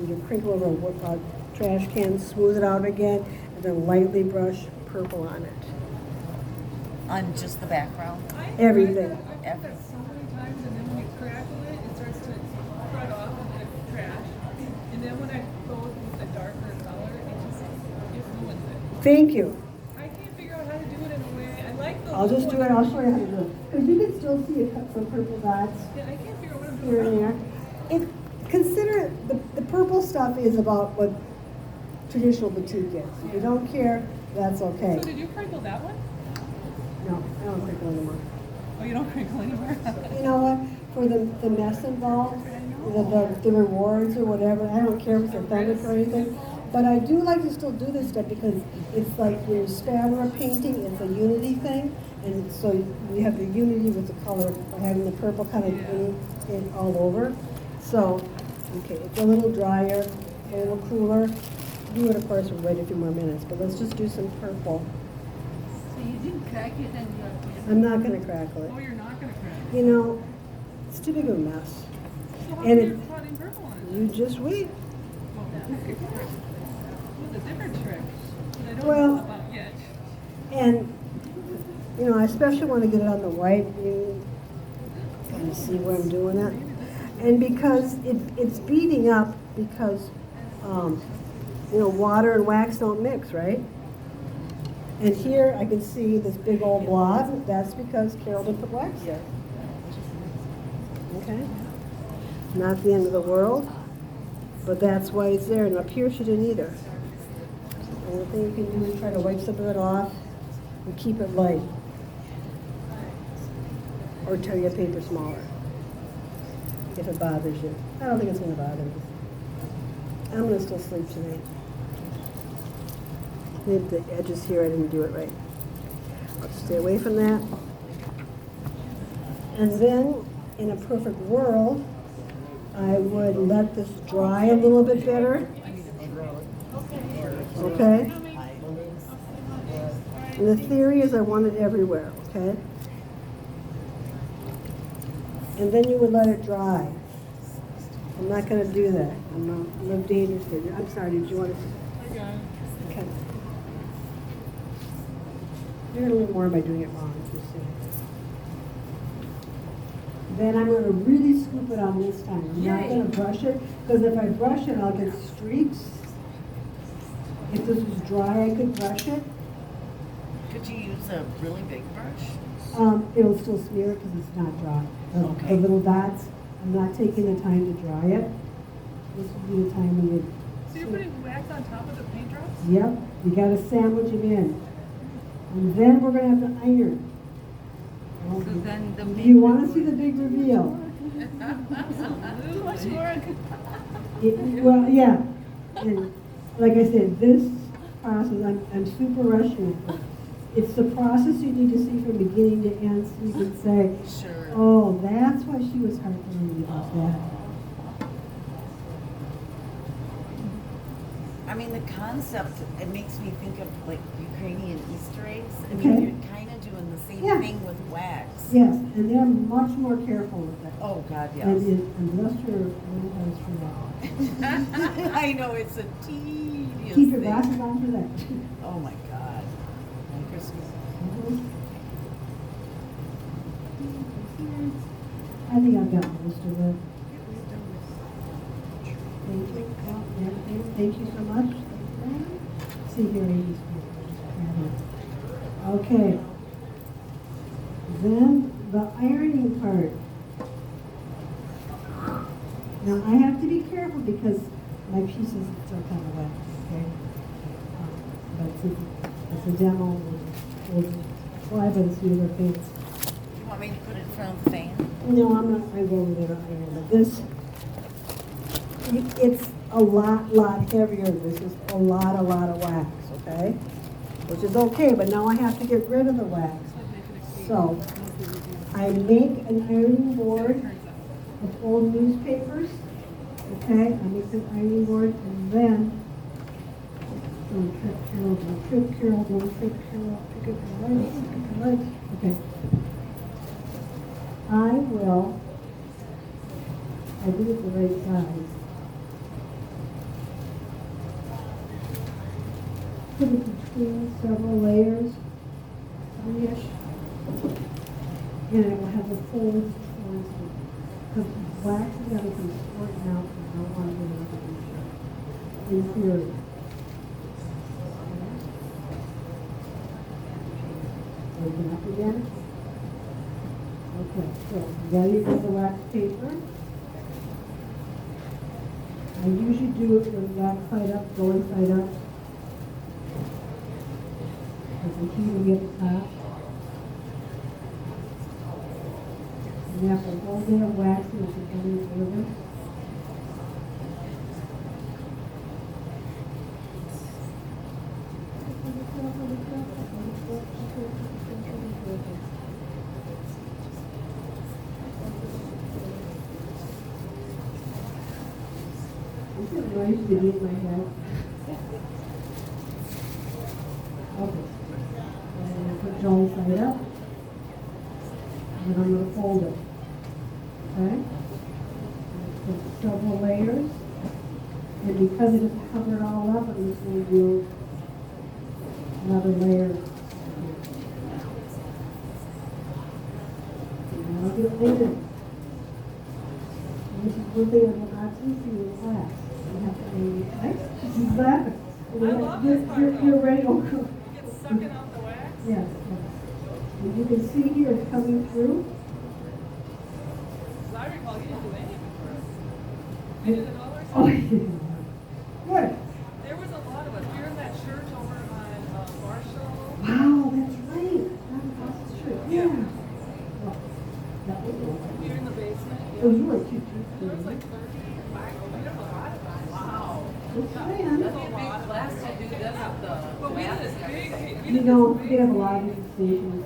your crinkle over a trash can, smooth it out again, and then lightly brush purple on it. On just the background? Everything. I've done that so many times, and then when you crackle it, it starts to crud off into the trash. And then when I go with a darker color, it ruins it. Thank you. I can't figure out how to do it in a way. I like the. I'll just do it, I'll show you how to do it. Because you can still see some purple dots Yeah, I can't figure out what I'm here and doing. there. Consider the purple stuff is about what traditional boutique is. If you don't care, that's okay. So did you crinkle that one? No, I don't crinkle anymore. Oh, you don't crinkle anymore? You know what? For the mess involved, the rewards or whatever, I don't care if it's authentic or anything. But I do like to still do this stuff because it's like when you spatter a painting, it's a unity thing. And so you have the unity with the color by having the purple kind of in all over. So, okay, it's a little drier, a little cooler. Do it, of course, we'll wait a few more minutes, but let's just do some purple. So you didn't crack it and I'm not gonna crackle it. Oh, you're not gonna crack. You know, it's too big of a mess. So how And do you it- put in purple on it? You just wait. Well, that's a different trick that I don't Well- know about yet. And, you know, I especially want to get it on the white. You kind of see where I'm doing it. And because it's beating up because, you know, water and wax don't mix, right? And here I can see this big old blob. That's because Carol didn't put wax there. Okay? Not the end of the world, but that's why it's there. And up here she didn't either. The only thing you can do is try to wipe some of it off and keep it light. Or tear your paper smaller, if it bothers you. I don't think it's going to bother me. I'm going to still sleep tonight. Maybe the edges here, I didn't do it right. I'll stay away from that. And then, in a perfect world, I would let this dry a little bit better. Okay? And the theory is I want it everywhere, okay? And then you would let it dry. I'm not going to do that. I'm not dangerous here. I'm sorry, did you want to? Okay. You're going to learn more by doing it wrong, you see. Then I'm going to really scoop it on this time. I'm not going to brush it, because if I brush it, I'll get streaks. If this was dry, I could brush it. Could you use a really big brush? It'll still smear it because it's not dry. Okay. The little dots, I'm not taking the time to dry it. This would be the time when you. So you're putting wax on top of the paint drops? Yep, you gotta sandwich them in. And then we're gonna have to iron. So then the Do you wanna see the big reveal? too much work. Well, yeah. And like I said, this process, I'm super rushing it. But it's the process you need to see from beginning to end so you can say, Sure. oh, that's why she was harping about that. I mean, the concept, it makes me think of like Ukrainian Easter eggs. I Okay. mean, you're kind of doing the same Yeah. thing with wax. Yes, and they're much more careful with that. Oh, God, yes. And bless your little eyes for that. I know, it's a tedious Keep your thing. glasses on for that. Oh, my God. And Christmas. I think I've got most of it. Thank you. Thank you so much. See here, ladies. Okay. Then the ironing part. Now I have to be careful because my piece is still kind of wet, okay? But since it's a demo, we'll fly by the seat of our pants. You want me to fan? No, I'm not, I won't get it here, but this, it's a lot heavier. This is a lot of wax, okay? Which is okay, but now I have to get rid of the wax. So, I make an ironing board of old newspapers, okay? I make an ironing board, and then, don't trip Carol, don't trip Carol, don't trip Carol, pick up your legs, pick up your legs, okay. I will, I do it the right size. Put it between several layers, three-ish, and I will have the folds towards me. Because wax and everything's squirting out, and I don't want to get it in theory. Open up again. Okay, so ready for the wax paper. I usually do it with wax side up, going side up. I can keep it at the top. And after a whole day of waxing, it's becoming further. Is it noise beneath my head? Okay. And I'm going to put John's side up. And then I'm going to fold it. Okay? Put several layers. And because it is covered all up, I'm just going to do another layer. And I'll get it later. This is one thing I will not see in class. You have to be, right? She's laughing. I love this part, though. You're ready. Oh, You get sucking out the wax. yes. And you can see here it's coming through. 'Cause I recall you didn't do anything for us. You did it all yourself. Oh, yeah. Good. There was a lot of us. We were in that church over on Marshall. Wow, that's right. That's across the street. Yeah. Well, that was awesome. We were in the basement. It was really cute. There was like 30 wax. We did a lot of that. Wow. It's fun. That's a big class to do that up the. But we did this big. We You did know, this we big. have a lot of different stations.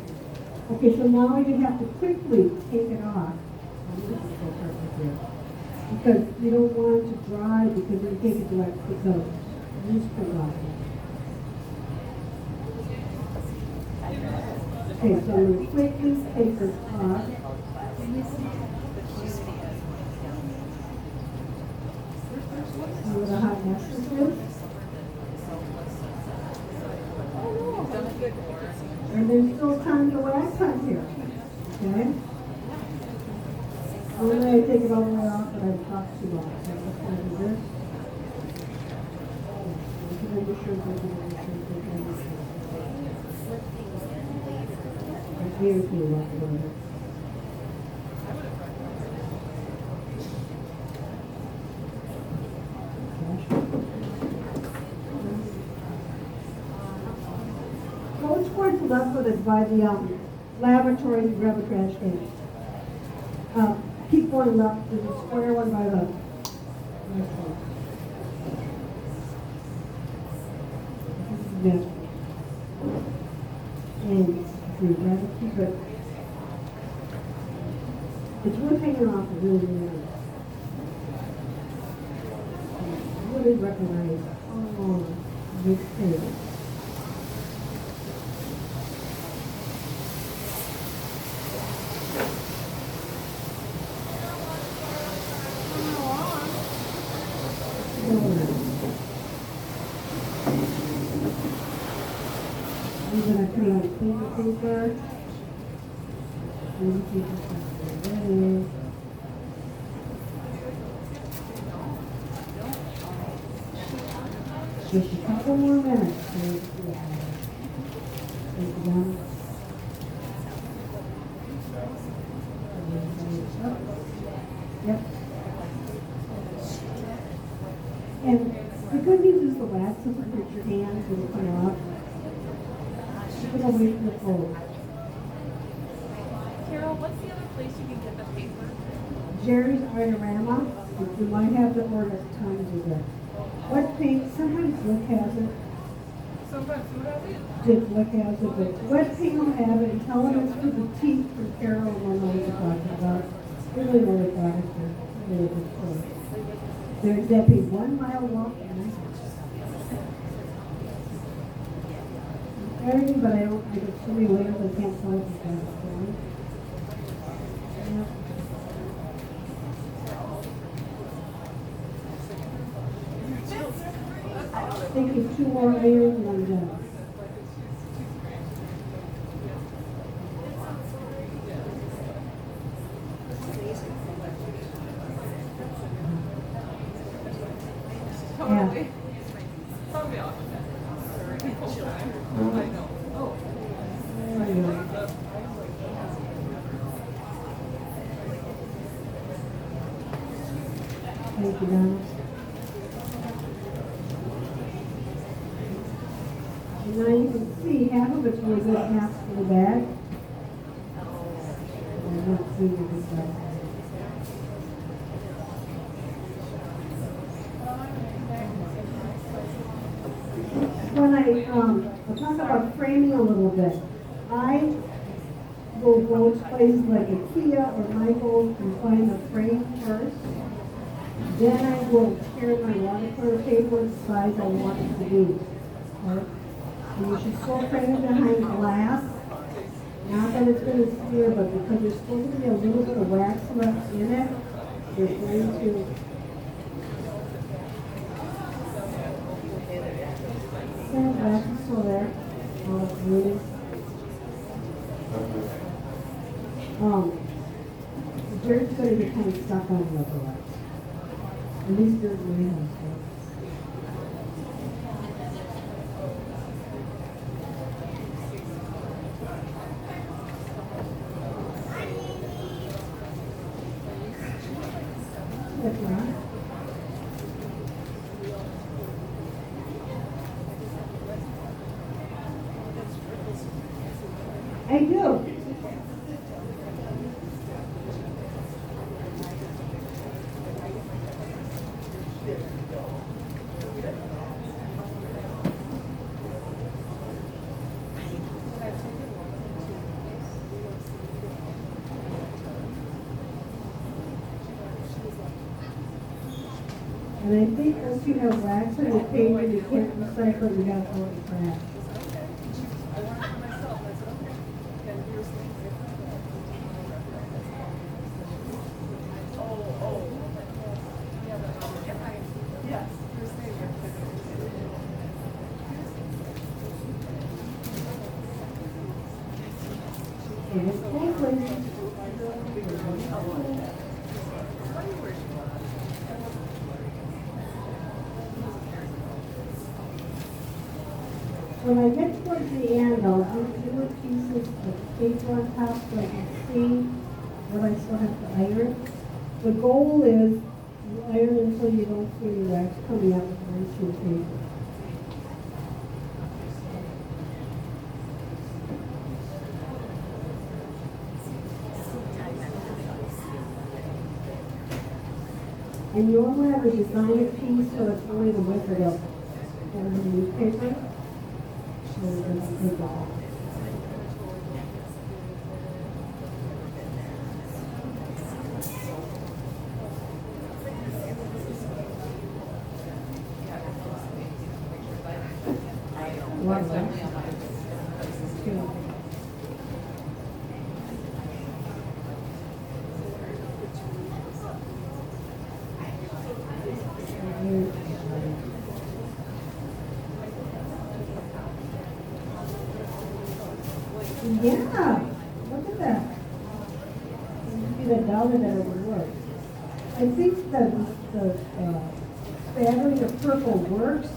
Okay, so now you have to quickly take it off. I'm just gonna go right here. Because you don't want it to dry because when you take it to like the newsprint off. Okay, so I'm gonna quickly take this off. See what a hot mess this is? And there's still time to wax on here, okay? I'm gonna take it all the way off, but I've talked too long. So I'm just gonna do this. Very cool, lots of it. Go towards the left foot is by the lavatory and grab a trash can. Keep going left, there's a square one by the. This is this. And if you rather keep it, it's worth hanging off the really nice. Really recognize, oh, this table. I'm gonna put on cleaner paper. Cleaner paper stuff there. Just a couple more minutes. Take it down. Yep. And the good news is the wax doesn't hurt your hands when you come off. Keep it away from the cold. Carol, what's the other place you Jerry's Artorama, you might have to order tons of it. Wet paint, sometimes Flick has it. Sometimes who has it? Flick has it, but wet paint will have it, and tell them it's for the teeth for Carol and we'll know what you're talking about. They really know what products are really good for. They're exactly 1 mile walk and I Everything, but I get so many layers I can't tell if it's going. Yep. Think of 2 more layers and I'm done. Totally. Probably off of that. I know. Oh. There you go. Thank you, Donna. And now you can see half of it's really good, half in the bag. I'm not seeing the good stuff. When I'll talk about framing a little bit. I will go to places like IKEA or Michael's and find the frame first. Then I will tear my watercolor paper the size I want it to be. Okay? And you should still frame it behind glass. Not that it's going to smear, but because there's still going to be a little bit of wax left in it, you're going to wax is still there. Oh, it's really. The dirt's going to get kind of stuck on it otherwise. At least dirt really has it. That's right. I do. And I think once you have wax on your paper, you can't recycle it, you got to throw it in trash. I want it for myself. I said, okay. And here's the Yeah, but, yes, here's And it's cold places. When I get towards the end, I'll do fewer pieces of paper on top so I can see what I still have to iron. The goal is you iron until you don't see any wax coming out with one sheet of paper. And you also have a designer piece, so it's only the width of the newspaper. So we're going to take off. Yeah, look at that. You get a dollar that it would work. I think that the spattering of purple works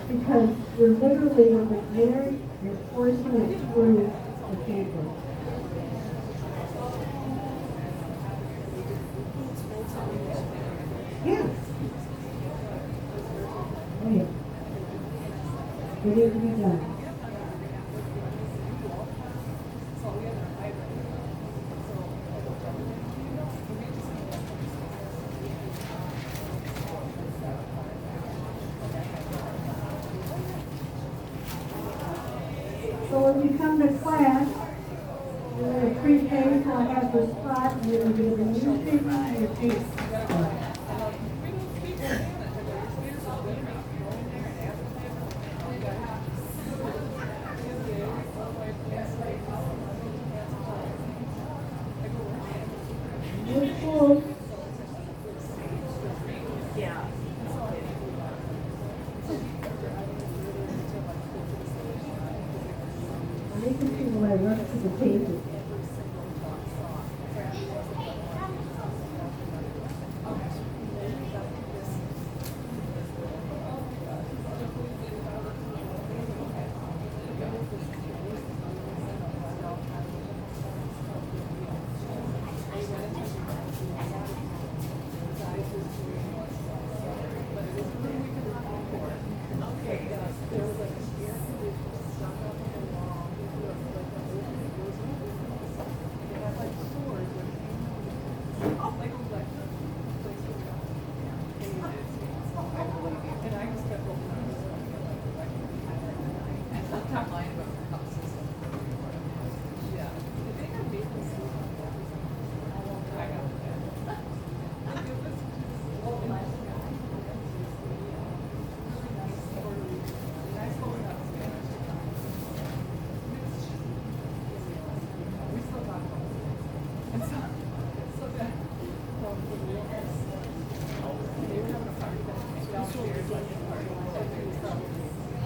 because you're literally, when the iron, you're forcing it through the paper. Yeah. Oh yeah. Ready to be done. when you come to class, you're going to prepay for a hazard spot, and you're going to give a newspaper and your tape. You're close. I can see when I run to the pages.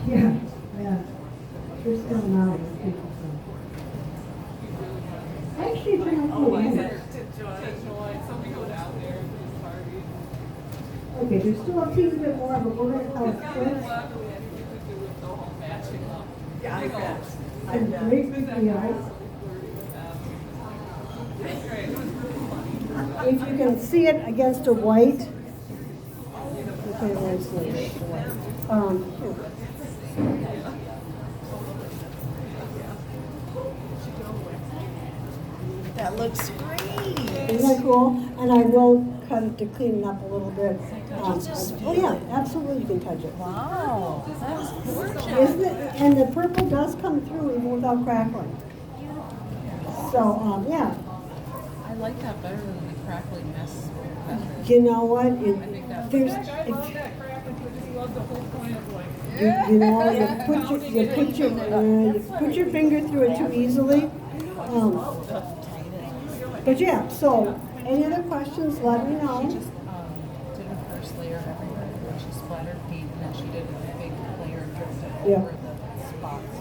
Yeah, yeah. They're still not with people. Actually, they're not doing it. So we go down there to this party. Okay, there's still a teeny bit more, but we're gonna call it It's kind of quits. what we had to do with the whole matching up. Yeah, I bet. And great big deal. It's great. It was really funny. If you can see it against a white. Okay, let's see. Here. That looks great. Isn't that cool? And I will cut it to clean it up a little bit. Oh yeah, absolutely you can touch it. Wow, that is gorgeous. Isn't it? And the purple does come through even without crackling. So, yeah. I like that better than the crackly mess. You know what? There's, I love that crap and I just love the whole point of like. you know, you put your finger through it too easily. But yeah, so any other questions, let me know. She just did her first layer everywhere. When she splattered paint and then she did a big layer and dripped it Yeah. over the spots.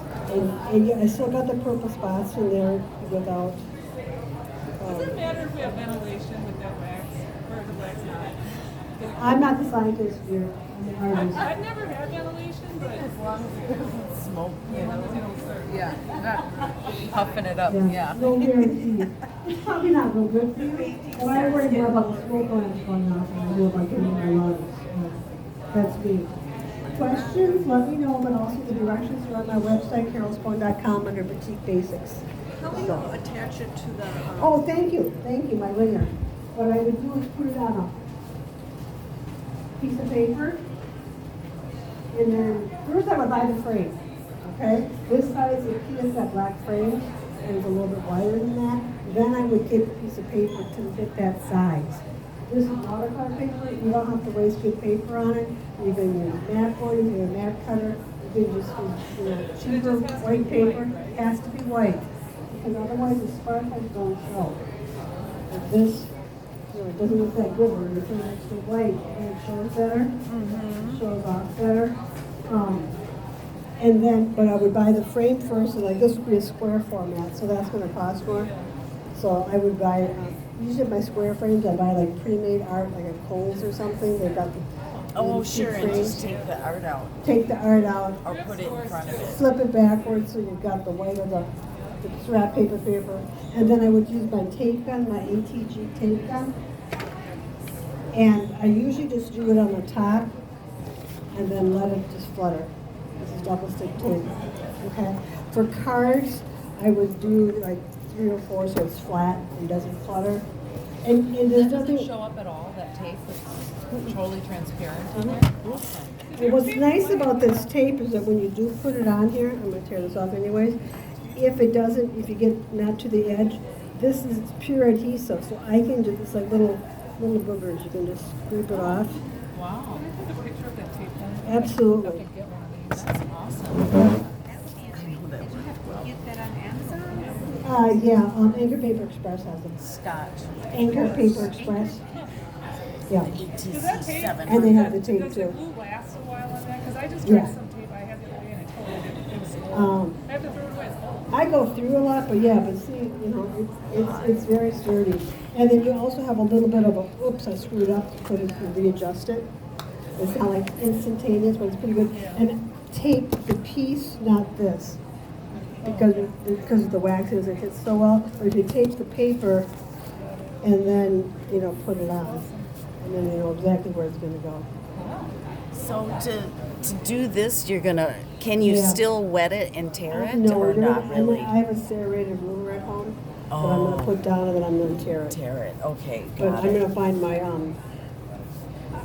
And yeah, I still got the purple spots in there without. Does it matter if we have ventilation with that wax or the wax not? I'm not the scientist here. I'm the artist. I've never had ventilation, but as long as it doesn't Smoke. you know, start. Yeah, not puffing it up, yeah. No guarantee. It's probably not real good for you. But I worry more about the smoke alarms going off than I do about getting my lungs. That's me. Questions, let me know, but also the directions are on my website, carolspohn.com, under Boutique Basics. How do you attach it to the, Oh, thank you, my ringer. What I would do is put it on a piece of paper, and then, first I would buy the frame, okay? This size is PSF black frame, and it's a little bit wider than that. Then I would get a piece of paper to fit that size. This is watercolor paper, you don't have to waste good paper on it. You can use matte board, you can use a matte cutter, you can just use, cheaper white paper. It has to be white, because otherwise the sparkles don't show. But this, it doesn't look that good when it's actually white, and it shows better, it shows off better. And then, but I would buy the frame first, and like this would be a square format, so that's gonna cost more. So I would buy, usually my square frames, I buy like pre-made art, like at Kohl's or something, they've got the. Oh, the sure, and frames. just take the art out Take the art out, or put it in front of it. flip it backwards so you've got the white of the scrap paper, and then I would use my tape gun, my ATG tape gun. And I usually just do it on the top and then let it just flutter. This is double stick tape, okay? For cards, I would do like 3 or 4 so it's flat and doesn't flutter. And there's That doesn't nothing. show up at all, that tape is totally transparent in there. And what's nice about this tape is that when you do put it on here, I'm gonna tear this off anyways, if it doesn't, if you get not to the edge, this is pure adhesive, so I can just, it's like little boogers, you can just scrape it off. Wow. Can I take a picture of that tape then? Absolutely. Get one of these. That's awesome. Did you have to get that on Amazon? Yeah, Anchor Paper Express has them. Scotch. Anchor Paper Express. Yeah, Does that tape? ATC700. and they have the tape Does the too. glue last a while on that? Because I just Yeah. tried some tape I had the other day and I totally didn't. It was old. I have to throw it away. It's old. I go through a lot, but yeah, but see, you know, it's very sturdy. And then you also have a little bit of a, oops, I screwed up, so you can readjust it. It's not like instantaneous, but it's pretty good. And tape the piece, not this. Because of the waxes, it hits so well. Or if you tape the paper and then, you know, put it on. And then you know exactly where it's gonna go. So to do this, can you Yeah. still wet it and tear it, No, or we're gonna- not really? I have a serrated ruler at home that I'm Oh. gonna put down and then I'm gonna tear it. Tear it. Okay, But got I'm it. gonna find my,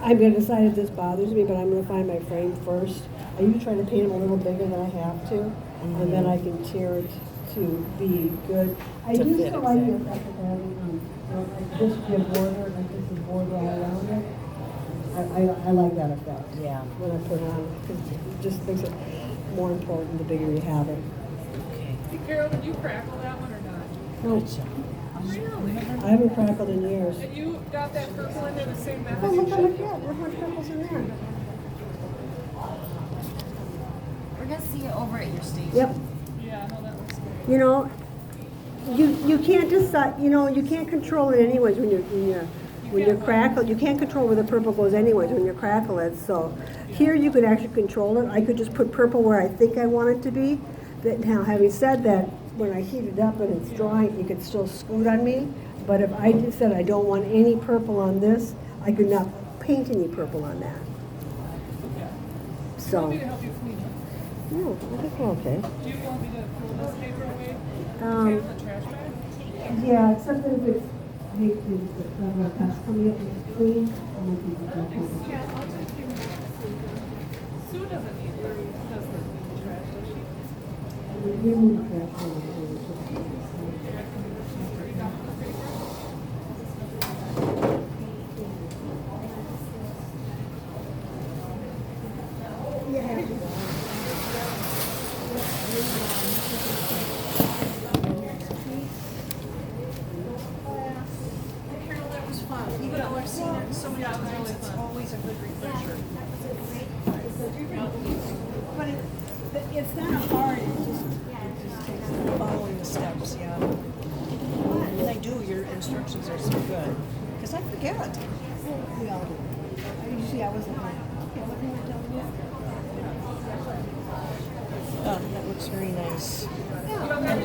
I'm gonna decide if this bothers me, but I'm gonna find my frame first. I usually try to paint them a little bigger than I have to, and then I can tear it to be good. I To do fit still like the exactly. effect of having, you know, like this you have border, like this is border all around it. I like that effect. Yeah. When I put it on, because it just makes it more important the bigger you have it. Okay. Hey, Carol, did you crackle that one or not? No, Really? I haven't crackled in years. And you got that purple in there the same method? Oh, you look how should? much, yeah, look how much purple's in there. We're gonna see it over at your station. Yep. Yeah, no, that looks good. You know, you can't decide, you know, you can't control it anyways when you crackle. You can't control where the purple goes anyways when you crackle it, so. Here you could actually control it. I could just put purple where I think I want it to be. But now, having said that, when I heat it up and it's drying, you could still scoot on me. But if I just said I don't want any purple on this, I could not paint any purple on that. Do you want So, me to help you clean it? no, I think we're okay. Do you want me to throw this paper away? Um, Take it in the trash bag? Yeah, except that if it's, coming up and clean, I won't be able to do it. Yeah, I'll just give you Sue doesn't need her, doesn't need the trash, does she? We move the trash can. Carol, that was fun. Even though I've seen it so many times, it's always a good refresher. But it's not hard, it's just Following the steps, yeah. And I do, your instructions are so good. Because I forget. we all do. Usually I wasn't like, okay, what am I telling you? That looks very nice. You don't have